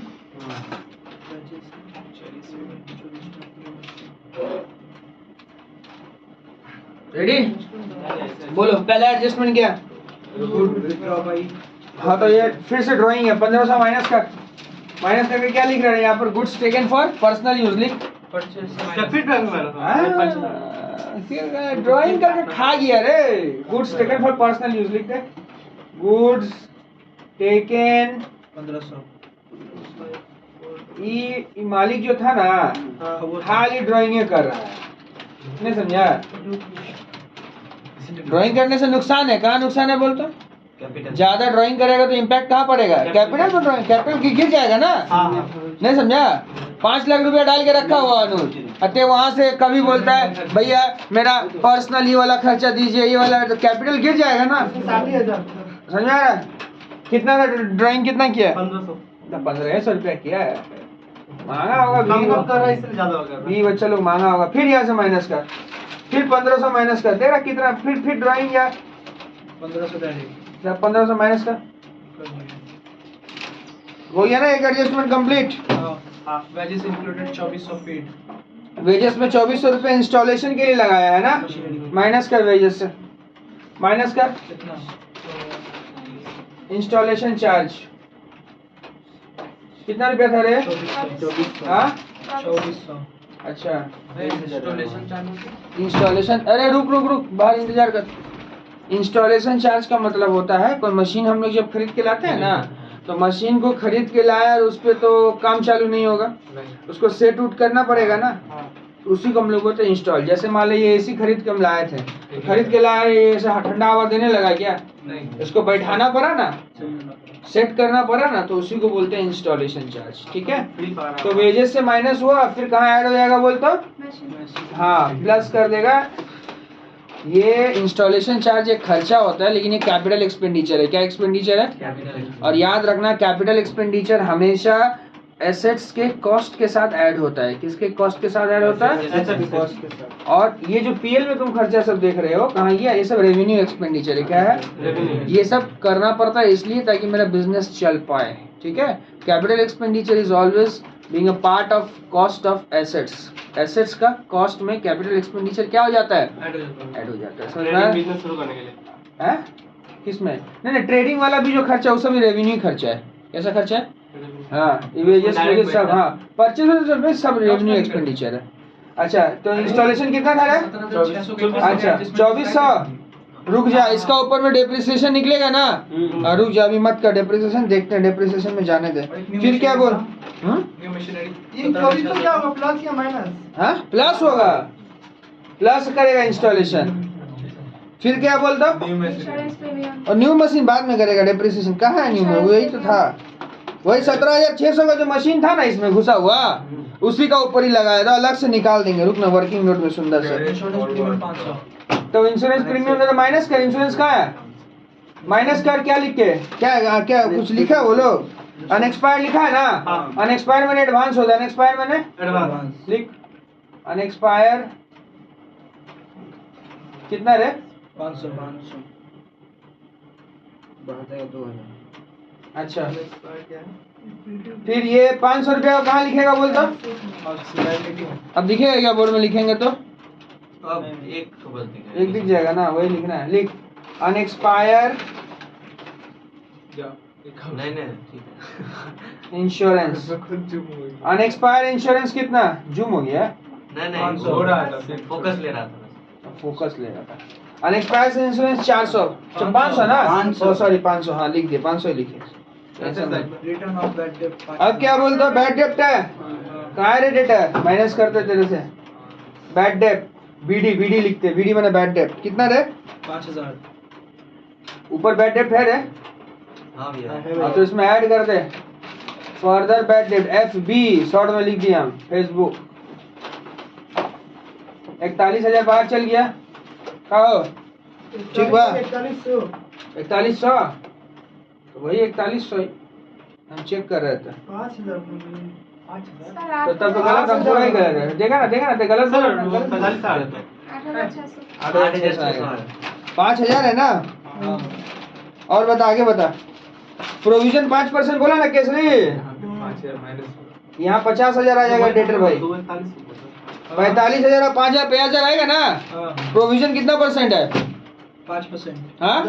रेडी? बोलो पहला एडजस्टमेंट क्या? विथड्रॉ बाई हाँ तो ये फिर से ड्राइंग है 1500 माइनस करके क्या लिख रहे हैं यहाँ पर? Goods taken for personal use लिख। प्रॉफिट बैंक में ड्राइंग करके खा गया रे। Goods taken for personal use लिखते। गुड्स टेकन 1500 ये मालिक जो था ना खाली ड्राइंग कर रहा है, नहीं समझा? ड्राइंग करने से नुकसान है। कहाँ नुकसान है बोल तो? ज्यादा ड्राइंग करेगा तो इम्पैक्ट कहाँ पड़ेगा? कैपिटल तो ड्राइंग कैपिटल गिर जाएगा ना। नहीं समझा? 5 लाख रुपया डाल के रखा हुआ अनुज, अतः वहां से कभी बोलता है भैया मेरा पर्सनल ये वाला खर्चा दीजिए, ये वाला, तो कैपिटल गिर जाएगा ना। 60,000 समझा? कितना ड्राइंग कितना किया? 1500 रुपया किया है। महंगा होगा कम कर रहा है इसलिए ज्यादा होगा। 20 बच्चा लोग महंगा होगा। फिर यहाँ से माइनस कर, फिर 1500 माइनस कर, तेरा कितना? फिर ड्राइंग या 1500 डायरेक्ट 1500 माइनस कर, हो गया ना एक adjustment complete. Wages included 2400 paid. Wages में 2400 रुपये इंस्टॉलेशन के लिए लगाया है ना। माइनस कर वेजेस से, माइनस कर कितना? इंस्टॉलेशन चार्ज कितना रुपया था रे? 2400 हाँ 2400 अच्छा इंस्टॉलेशन चार्ज। इंस्टॉलेशन, अरे रुक बाहर इंतजार कर। इंस्टॉलेशन चार्ज का मतलब होता है कोई मशीन हम लोग जब खरीद के लाते हैं ना, तो मशीन को खरीद के लाया और उस पर तो काम चालू नहीं होगा, उसको सेट उट करना पड़ेगा ना, तो उसी को हम लोग बोलते हैं इंस्टॉल। जैसे मान लो ये एसी खरीद के हम लाए थे, खरीद के लाए, ये ऐसा ठंडा हवा देने लगा क्या? इसको बैठाना पड़ा ना, सेट करना पड़ा ना, तो उसी को बोलते हैं इंस्टॉलेशन चार्ज। ठीक है, तो वेजेस से माइनस हुआ, फिर कहाँ ऐड हो जाएगा बोल तो? हाँ प्लस कर देगा। ये इंस्टॉलेशन चार्ज एक खर्चा होता है, लेकिन ये कैपिटल एक्सपेंडिचर है। क्या एक्सपेंडिचर है? और याद रखना कैपिटल एक्सपेंडिचर हमेशा एसेट्स के कॉस्ट के साथ ऐड होता है। किसके कॉस्ट के साथ ऐड होता है? एसेट्स कॉस्ट के साथ। और ये जो पीएल में तुम खर्चा सब देख रहे हो कहाँ गया? ये सब रेवेन्यू एक्सपेंडिचर है। क्या है? ये सब करना पड़ता है इसलिए ताकि मेरा बिजनेस चल पाए। ठीक है, capital expenditure is always being a part of cost of assets. Assets का कॉस्ट में कैपिटल एक्सपेंडिचर क्या हो जाता है? ऐड हो जाता है। समझ में आया? बिजनेस शुरू करने के लिए हैं? किसमें? नहीं ट्रेडिंग वाला भी जो खर्चा है वो सब रेवेन्यू खर्चा है। कैसा खर्चा है? हाँ वेजेस सब, हाँ परचेज सब रेवेन्यू एक्सपेंडिचर है। अच्छा तो इंस्टॉलेशन कितना था? 17,600 अच्छा 2400। रुक जा, इसका ऊपर में डेप्रिसिएशन निकलेगा ना। रुक जा अभी मत कर, डेप्रिसिएशन देखते हैं, डेप्रिसिएशन में जाने दे। फिर क्या बोल? न्यू मशीनरी ये 2400 क्या होगा, प्लस या माइनस? हाँ प्लस होगा, प्लस करेगा इंस्टॉलेशन। फिर क्या बोल दो? न्यू मशीनरी इंश्योरेंस प्रीमियम और न्यू मशीन बाद में करेगा। डेप्रिसिएशन कहाँ है न्यू में? वही तो था, वही 17,600 का जो मशीन था ना इसमें घुसा हुआ, उसी का ऊपर ही लगाया था। अलग से निकाल देंगे, रुक ना, वर्किंग नोट में सुंदर से। Insurance premium 500। तो इंश्योरेंस प्रीमियम में तो माइनस कर, इंश्योरेंस कहाँ है? माइनस कर, क्या लिख के? क्या कुछ लिखा है? बोलो। अनएक्सपायर्ड लिखा है ना। अनएक्सपायर्ड मैंने एडवांस होता है, अनएक्सपायर्ड मैंने एडवांस लिख। अनएक्सपायर कितना रे? 500 बढ़ाते 2000। अच्छा फिर ये 500 रुपया कहाँ लिखेगा बोल तो? और लायबिलिटी अब दिखेगा क्या बोर्ड में? लिखेंगे तो अब एक तो बस दिखेगा। एक दिख जाएगा ना, वही लिखना है। लिख अनएक्सपायर नहीं ठीक है। इंश्योरेंस। अनएक्सपायर इंश्योरेंस कितना? जूम हो गया, नहीं 500 हो रहा था, फोकस ले रहा था। फोकस ले रहा था। अनएक्सपायर इंश्योरेंस 400, 500 ना? 500 सॉरी 500, हाँ लिख दिए 500 ही लिखे। Return of bad debt. अब क्या बोल दो? बैड डेप्ट है। कहाँ है रे डेटा? माइनस करते तेरे से। बैड डेप्ट बीडी लिखते, बीडी मैंने बैड डेप्ट कितना रे? 5000। ऊपर बैड डेप्ट है रे। हाँ भैया हाँ तो इसमें ऐड कर दे फर्दर बैड डेप्ट, FB शॉर्ट में लिख दिया हम। फेसबुक 41,000 बाहर चल गया। कहो ठीक बा? 4100 तो वही 4100 ही हम चेक कर रहे थे। 5,000 तो तब तो गलत, हम पूरा ही गलत है। देखा ना तो गलत बोला ना, गलत। 45 आ रहे थे। 8,600 8,600 आएगा। 5,000 है ना? और बता, आगे बता। प्रोविजन 5% बोला ना केसरी? 5,000 माइनस यहाँ 50,000 आ जाएगा डेटर भाई। 45,000 और 5,000 50,000 आएगा ना? प्रोविजन कितना परसेंट है? 5%। हाँ?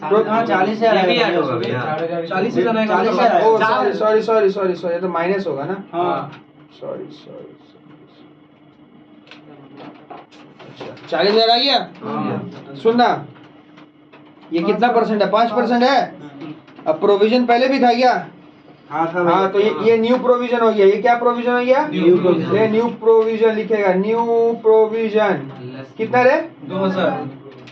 हाँ 40,000 ये भी आएगा ऐड होगा भैया। भैया। 40,000 आएगा। 40,000 ओ सॉरी, ये तो माइनस होगा ना? हाँ सॉरी। अच्छा 40,000 आ गया? हाँ। सुनना, ये कितना परसेंट है? 5% है। अब प्रोविजन पहले भी था क्या? हाँ था हाँ, तो ये न्यू प्रोविजन हो गया। ये क्या प्रोविजन हो गया? New provision. ये न्यू प्रोविजन लिखेगा। न्यू प्रोविजन कितना रे? 2,000।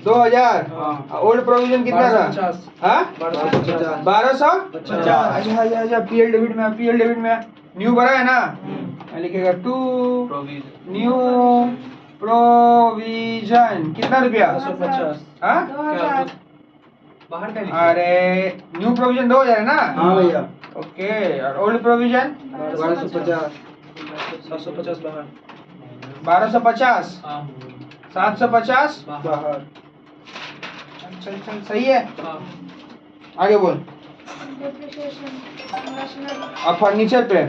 2,000। हाँ। ओल्ड प्रोविजन कितना था? 1250। हाँ? 1250। 1250। अच्छा पीएल डेबिट में न्यू भरा है ना? लिखेगा टू प्रोविजन न्यू प्रोविजन कितना रुपया? 250। हाँ? 2,000। बाहर का लिखिए। अरे न्यू प्रोविजन 2,000 है ना? हाँ भैया। ओके, और ओल्ड प्रोविजन 1250। 750 बाहर। 1250। हाँ। 750 बाहर। चल सही है। हाँ। आगे बोल। Depreciation. Machinery. अब फर्नीचर पे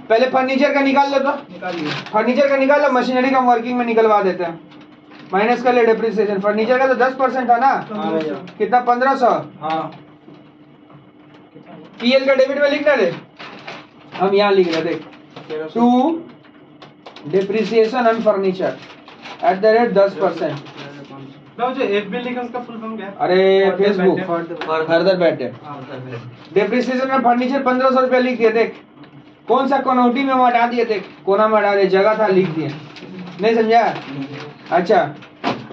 पहले फर्नीचर का निकाल लो। तो निकालिए। फर्नीचर का निकाल लो, मशीनरी का वर्किंग में निकलवा देते हैं। माइनस कर ले डेप्रिसिएशन। फर्नीचर का तो 10% था ना? हाँ भैया। कितना? 1,500। हाँ। पीएल का डेबिट में लिखना ले। हम यहाँ लिख रहे देख, टू डेप्रिसिएशन ऑन फर्नीचर @10%। जो एफबी लिखा उसका फुल फॉर्म क्या है? अरे फेसबुक Further. फर्दर बैठे डेप्रिसिएशन में फर्नीचर 1,500 रुपया लिख दिए। देख कौन सा कोनोटी में हटा दिए। देख कोना में हटा दिए, जगह था लिख दिए। नहीं समझा? अच्छा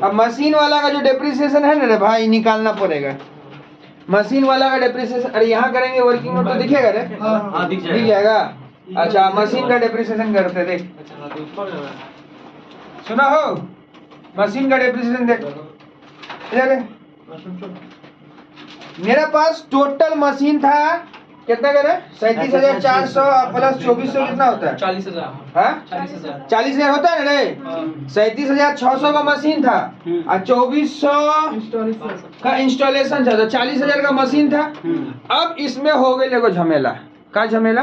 अब मशीन वाला का जो डेप्रिसिएशन है ना रे भाई, निकालना पड़ेगा। मशीन वाला का डेप्रिसिएशन, अरे यहाँ करेंगे वर्किंग में तो दिखेगा रे? हाँ दिख दिख जाएगा। जाएगा। अच्छा मशीन का डेप्रिसिएशन करते देख, सुना हो? मशीन का डेप्रिसिएशन देख। इधर मेरा पास टोटल मशीन था कितना करे? 37,400 प्लस 2,400 कितना होता है? 40,000। हाँ? 40,000। 40,000 होता है ना रे? हाँ। 37,600 का मशीन था और 2,400 का इंस्टॉलेशन था, तो 40,000 का मशीन था। अब इसमें हो गई देखो झमेला। क्या झमेला?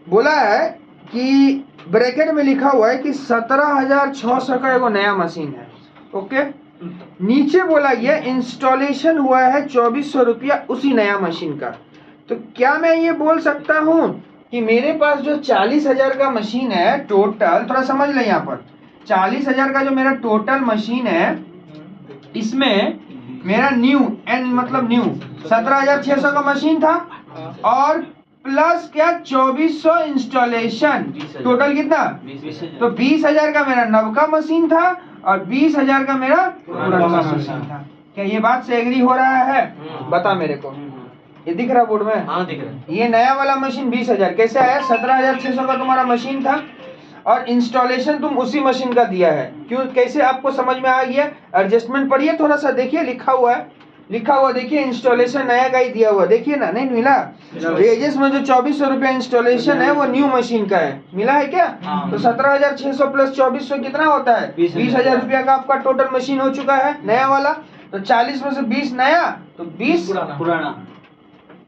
बोला है कि ब्रैकेट में लिखा हुआ है कि 17,600 का एगो नया मशीन है। ओके, नीचे बोला गया इंस्टॉलेशन हुआ है 2,400 रुपया उसी नया मशीन का। तो क्या मैं ये बोल सकता हूँ कि मेरे पास जो 40,000 का मशीन है टोटल, थोड़ा समझ ले यहाँ पर, 40,000 का जो मेरा टोटल मशीन है, इसमें मेरा न्यू एन मतलब न्यू 17,600 का मशीन था और प्लस क्या 2,400 इंस्टॉलेशन, टोटल कितना? 20,000। तो 20,000 का मेरा नवका मशीन था और 20,000 का मेरा पुराना मशीन था। क्या ये बात से एग्री हो रहा है? बता मेरे को, ये दिख रहा बोर्ड में? हाँ दिख रहा है। ये नया वाला मशीन 20,000 कैसे आया? 17,600 का तुम्हारा मशीन था और इंस्टॉलेशन तुम उसी मशीन का दिया है। क्यों, कैसे आपको समझ में आ गया? एडजस्टमेंट पढ़िए थोड़ा सा, देखिए लिखा हुआ देखिए इंस्टॉलेशन नया का ही दिया हुआ, देखिए ना, नहीं मिला? वेजेस में जो 2,400 रुपया इंस्टॉलेशन है वो न्यू मशीन का है, मिला है क्या? तो 17,600 प्लस 2,400 कितना होता है? 20,000 रुपया का आपका टोटल मशीन हो चुका है नया वाला। तो 40 में से 20 नया, तो 20 पुराना।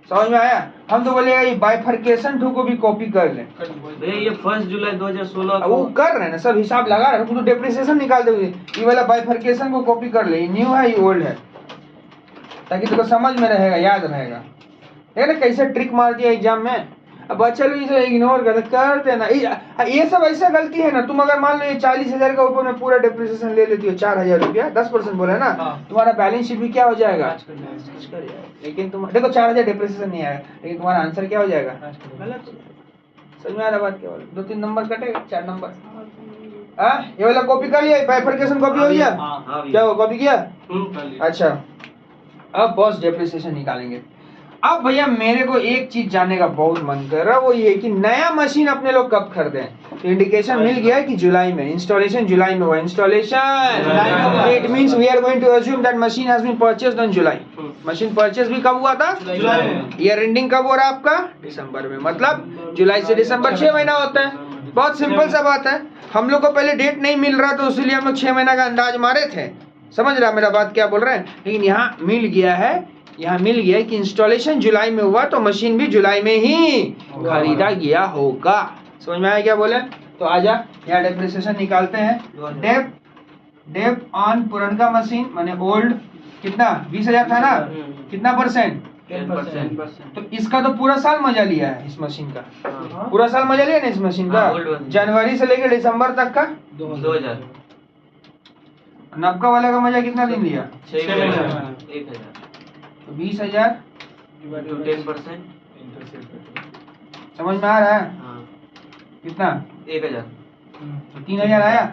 समझ में आया? हम तो बोलेगा ये बाइफर्केशन को भी कॉपी कर ले। भैया ये 1 जुलाई 2016 वो कर रहे हैं ना, सब हिसाब लगा रहे हैं, तो डेप्रिसिएशन निकाल दे। ये वाला बाइफर्केशन को कॉपी कर ले, ये न्यू है ये ओल्ड है, ताकि तुमको समझ में रहेगा, याद रहेगा। देख ना कैसे ट्रिक मार दिया एग्जाम में। अब बच्चा लोग इसे इग्नोर करते हैं ना, ये सब ऐसा गलती है ना। तुम अगर मान लो ये 40,000 का ऊपर में पूरा डेप्रिसिएशन ले लेती हो 4,000 रुपया, 10% बोला है ना, तुम्हारा बैलेंस शीट भी क्या हो जाएगा? लेकिन तुम देखो 4,000 डेप्रिसिएशन नहीं आया, लेकिन तुम्हारा आंसर क्या हो जाएगा? समझ में आ रहा बात? क्या बोले? 2-3 नंबर कटेगा, 4 नंबर। हाँ, ये वाला कॉपी कर लिया, बाइफर्केशन कॉपी हो गया? हाँ क्या वो कॉपी किया? कर लिया। अच्छा, अब बॉस डेप्रिसिएशन निकालेंगे। अब भैया मेरे को एक चीज जानने का बहुत मन कर रहा है, वो ये कि नया मशीन अपने लोग कब खरीदे? तो इंडिकेशन मिल गया है कि जुलाई में, इंस्टॉलेशन जुलाई में हुआ। Installation it means we are going to assume that machine has been purchased in July. Machine purchase भी कब हुआ था? जुलाई में। ईयर एंडिंग कब हो रहा है आपका? दिसंबर में। मतलब जुलाई से दिसंबर 6 महीना होता है। बहुत सिंपल सा बात है। हम लोग को पहले डेट नहीं मिल रहा तो इसलिए हम लोग 6 महीना का अंदाज मारे थे। समझ रहा मेरा बात क्या बोल रहे हैं? लेकिन यहाँ मिल गया है, यहाँ मिल गया है कि इंस्टॉलेशन जुलाई में हुआ तो मशीन भी जुलाई में ही खरीदा गया होगा। समझ में आया क्या बोले? तो आजा यहाँ डेप्रिसिएशन निकालते हैं। डेप ऑन पुराना मशीन माने ओल्ड कितना 20,000 था ना, कितना परसेंट? 10%। तो इसका तो पूरा साल मजा लिया है इस मशीन का, पूरा साल मजा लिया ना इस मशीन का, हाँ, old मशीन। जनवरी से लेकर दिसंबर तक का। 2000 नबका वाले का मजा कितना दिन लिया? 6 महीना 1000 तो 20,000 to 10%। समझ में आ रहा है? हाँ कितना? 1000। तो 3,000 आया।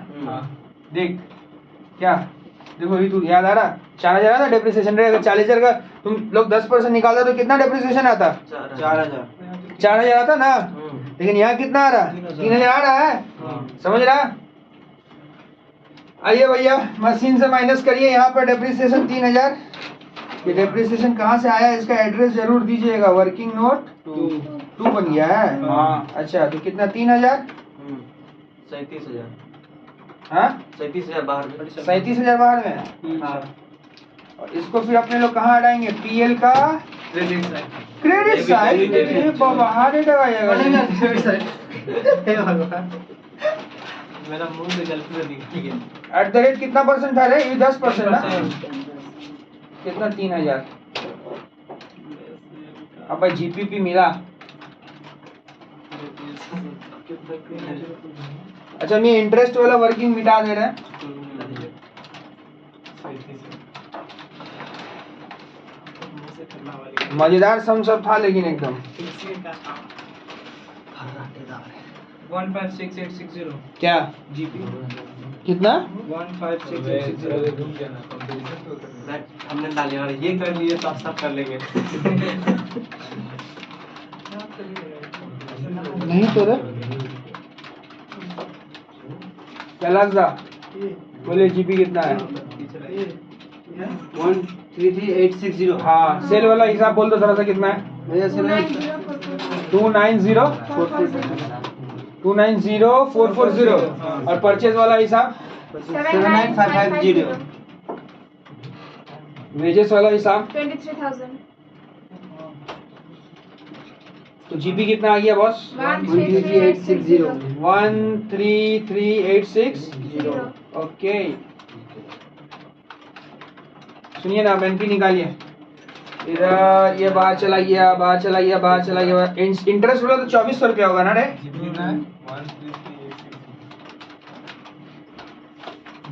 देख क्या, देखो ये तू याद आ रहा, 4,000 आता डेप्रिसिएशन रेट। अगर 40,000 का तुम लोग 10% निकालता तो कितना डेप्रिसिएशन आता? 4000। 4,000 आता ना। लेकिन यहाँ कितना आ रहा? 3,000 आ रहा है। समझ रहा? आइए भैया मशीन से माइनस करिए, यहाँ पर डेप्रिसिएशन 3,000। ये डेप्रिसिएशन कहाँ से आया इसका एड्रेस जरूर दीजिएगा। वर्किंग नोट 2 बन गया है। अच्छा तो कितना? 3,000। 37,000। हाँ 37,000 बाहर में। 37,000 बाहर में। हाँ और इसको फिर अपने लोग कहाँ हटाएंगे? पीएल का क्रेडिट साइड। क्रेडिट साइड बाहर लगाएगा। मेरा मुंह से गलती से निकल गया। एट द रेट कितना परसेंट था रे? ये 10% ना। कितना? 3,000। अब भाई जीपीपी मिला। अच्छा मैं इंटरेस्ट वाला वर्किंग मिटा दे रहे हैं। मजेदार सम सब था लेकिन एकदम 156860 क्या जीपी कितना? 156860। हमने डाले और ये कर लिए तो आप सब कर लेंगे। नहीं तो रे कैलाशदा बोले जीपी कितना है? 133860। हाँ सेल वाला हिसाब बोल दो थोड़ा सा कितना है? भैया से 290,440 और परचेज वाला हिसाब 79550। वेजेस वाला हिसाब 23,000। तो जीपी कितना आ गया बॉस? 133,860। 133,860। ओके सुनिए ना एनपी निकालिए इधर। ये बाहर चला गया, बाहर चला गया, बाहर चला गया। इंटरेस्ट बोला तो 2,400 रुपया होगा ना रे?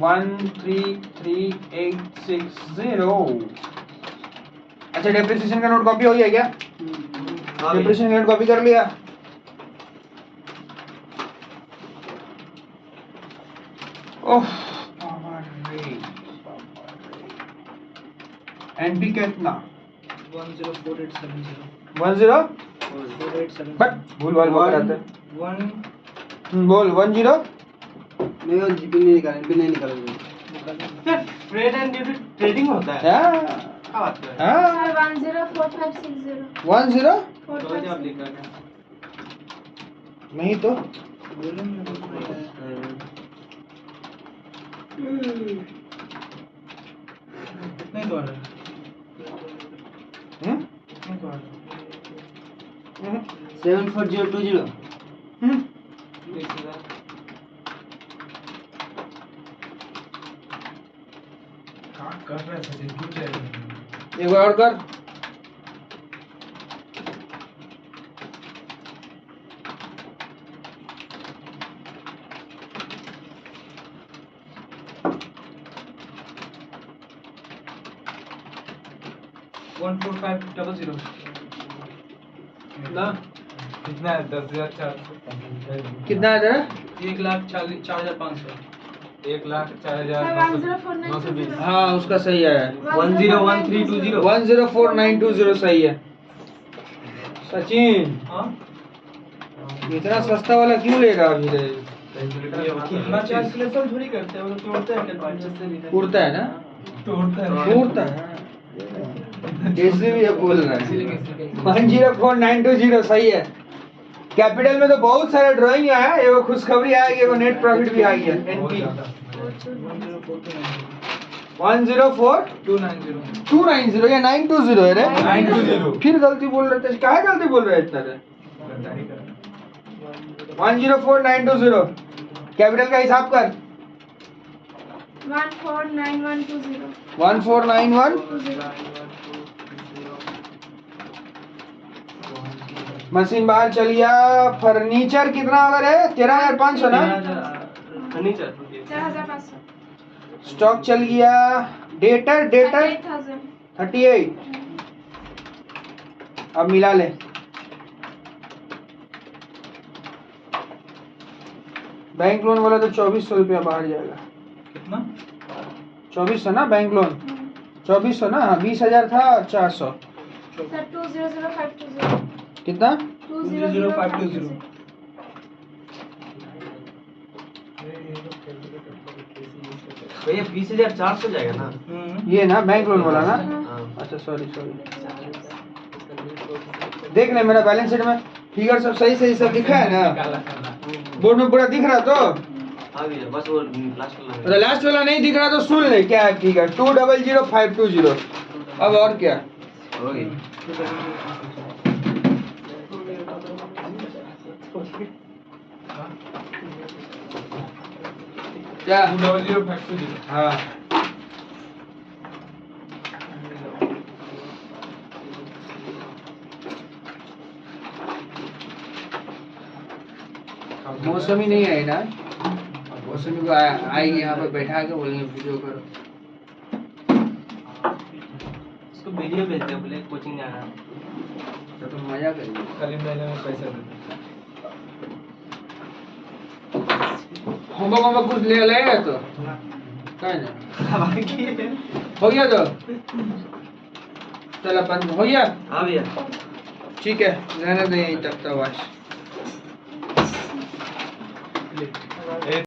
133,860। अच्छा डेप्रिसिएशन का नोट कॉपी हो गया क्या? डेप्रिसिएशन का नोट कॉपी कर लिया? ओह एनपी कितना? 104870। 10 4870। बट भूल भाल बोल रहा था। 1 बोल 10 नहीं वो जीपी नहीं निकालेंगे। ट्रेड एंड ड्यूटी ट्रेडिंग होता है। हाँ क्या बात कर रहे हाँ 104560। 10 हैं? तो जब आप लिखा है नहीं तो नहीं तो आ रहा है। हम्म? नहीं तो आ रहा है। 74020। देखिएगा। क्या कर रहा है सचिन? क्यों चल रहा है? एक बार और कर। वन 4500। ना कितना है? 10,400। कितना है तेरा? 1,04,500। 1,04,920। हाँ उसका सही है। 101320। 104920 सही है। सचिन हाँ इतना सस्ता वाला क्यों ले रहा अभी रे? इतना कैलकुलेशन थोड़ी करते हैं, वो तो तोड़ते हैं कैलकुलेशन। उड़ता है ना? तोड़ते हैं। उड़ता है इसलिए भी ये बोल रहा है। 104920 सही है। कैपिटल में तो बहुत सारे ड्राइंग आया है, एगो खुशखबरी आएगी, एगो नेट प्रॉफिट भी आ गया। बहुत एनपी ज्यादा 104,290. 104,290 या 920 है रे? 920 फिर गलती बोल रहे थे, काहे गलती बोल रहे हैं इतना रे? 104,920 कैपिटल का हिसाब कर। 149120. 1491 मशीन बाहर चल गया। फर्नीचर कितना अगर है? 13,500 ना? फर्नीचर 4,500. स्टॉक चल गया। डेटर 8,000. 38। अब मिला ले। बैंक लोन वाला तो 2,400 रुपया बाहर जाएगा। कितना 2,400 ना बैंक लोन? 2,400 ना? हाँ, 20,000 था 400। Sir, 200,520. कितना? 200,520. भैया 20,400 जाएगा ना? ये ना बैंक लोन वाला ना? हाँ। अच्छा सॉरी। देख ले मेरा बैलेंस शीट में फिगर सब सही सब दिखा है ना? बोर्ड में पूरा दिख रहा तो? हाँ भैया, बस वो लास्ट वाला अगर लास्ट वाला नहीं दिख रहा तो सुन ले क्या है फिगर। 200,520। अब और क्या? हो गई। क्या? 200,520. हाँ मौसमी नहीं आई ना? मौसमी को आएगी यहाँ पर बैठा के बोलेंगे वीडियो करो। उसको वीडियो भेजते हैं, बोले कोचिंग जाना है। तो तुम मजा करिए। खाली महीने में पैसा देते होमवर्क कुछ ले लेगा तो कहीं ना हो गया तो चल अपन हो गया। हाँ भैया। ठीक है रहने दे यहीं तक तो बस। हैं।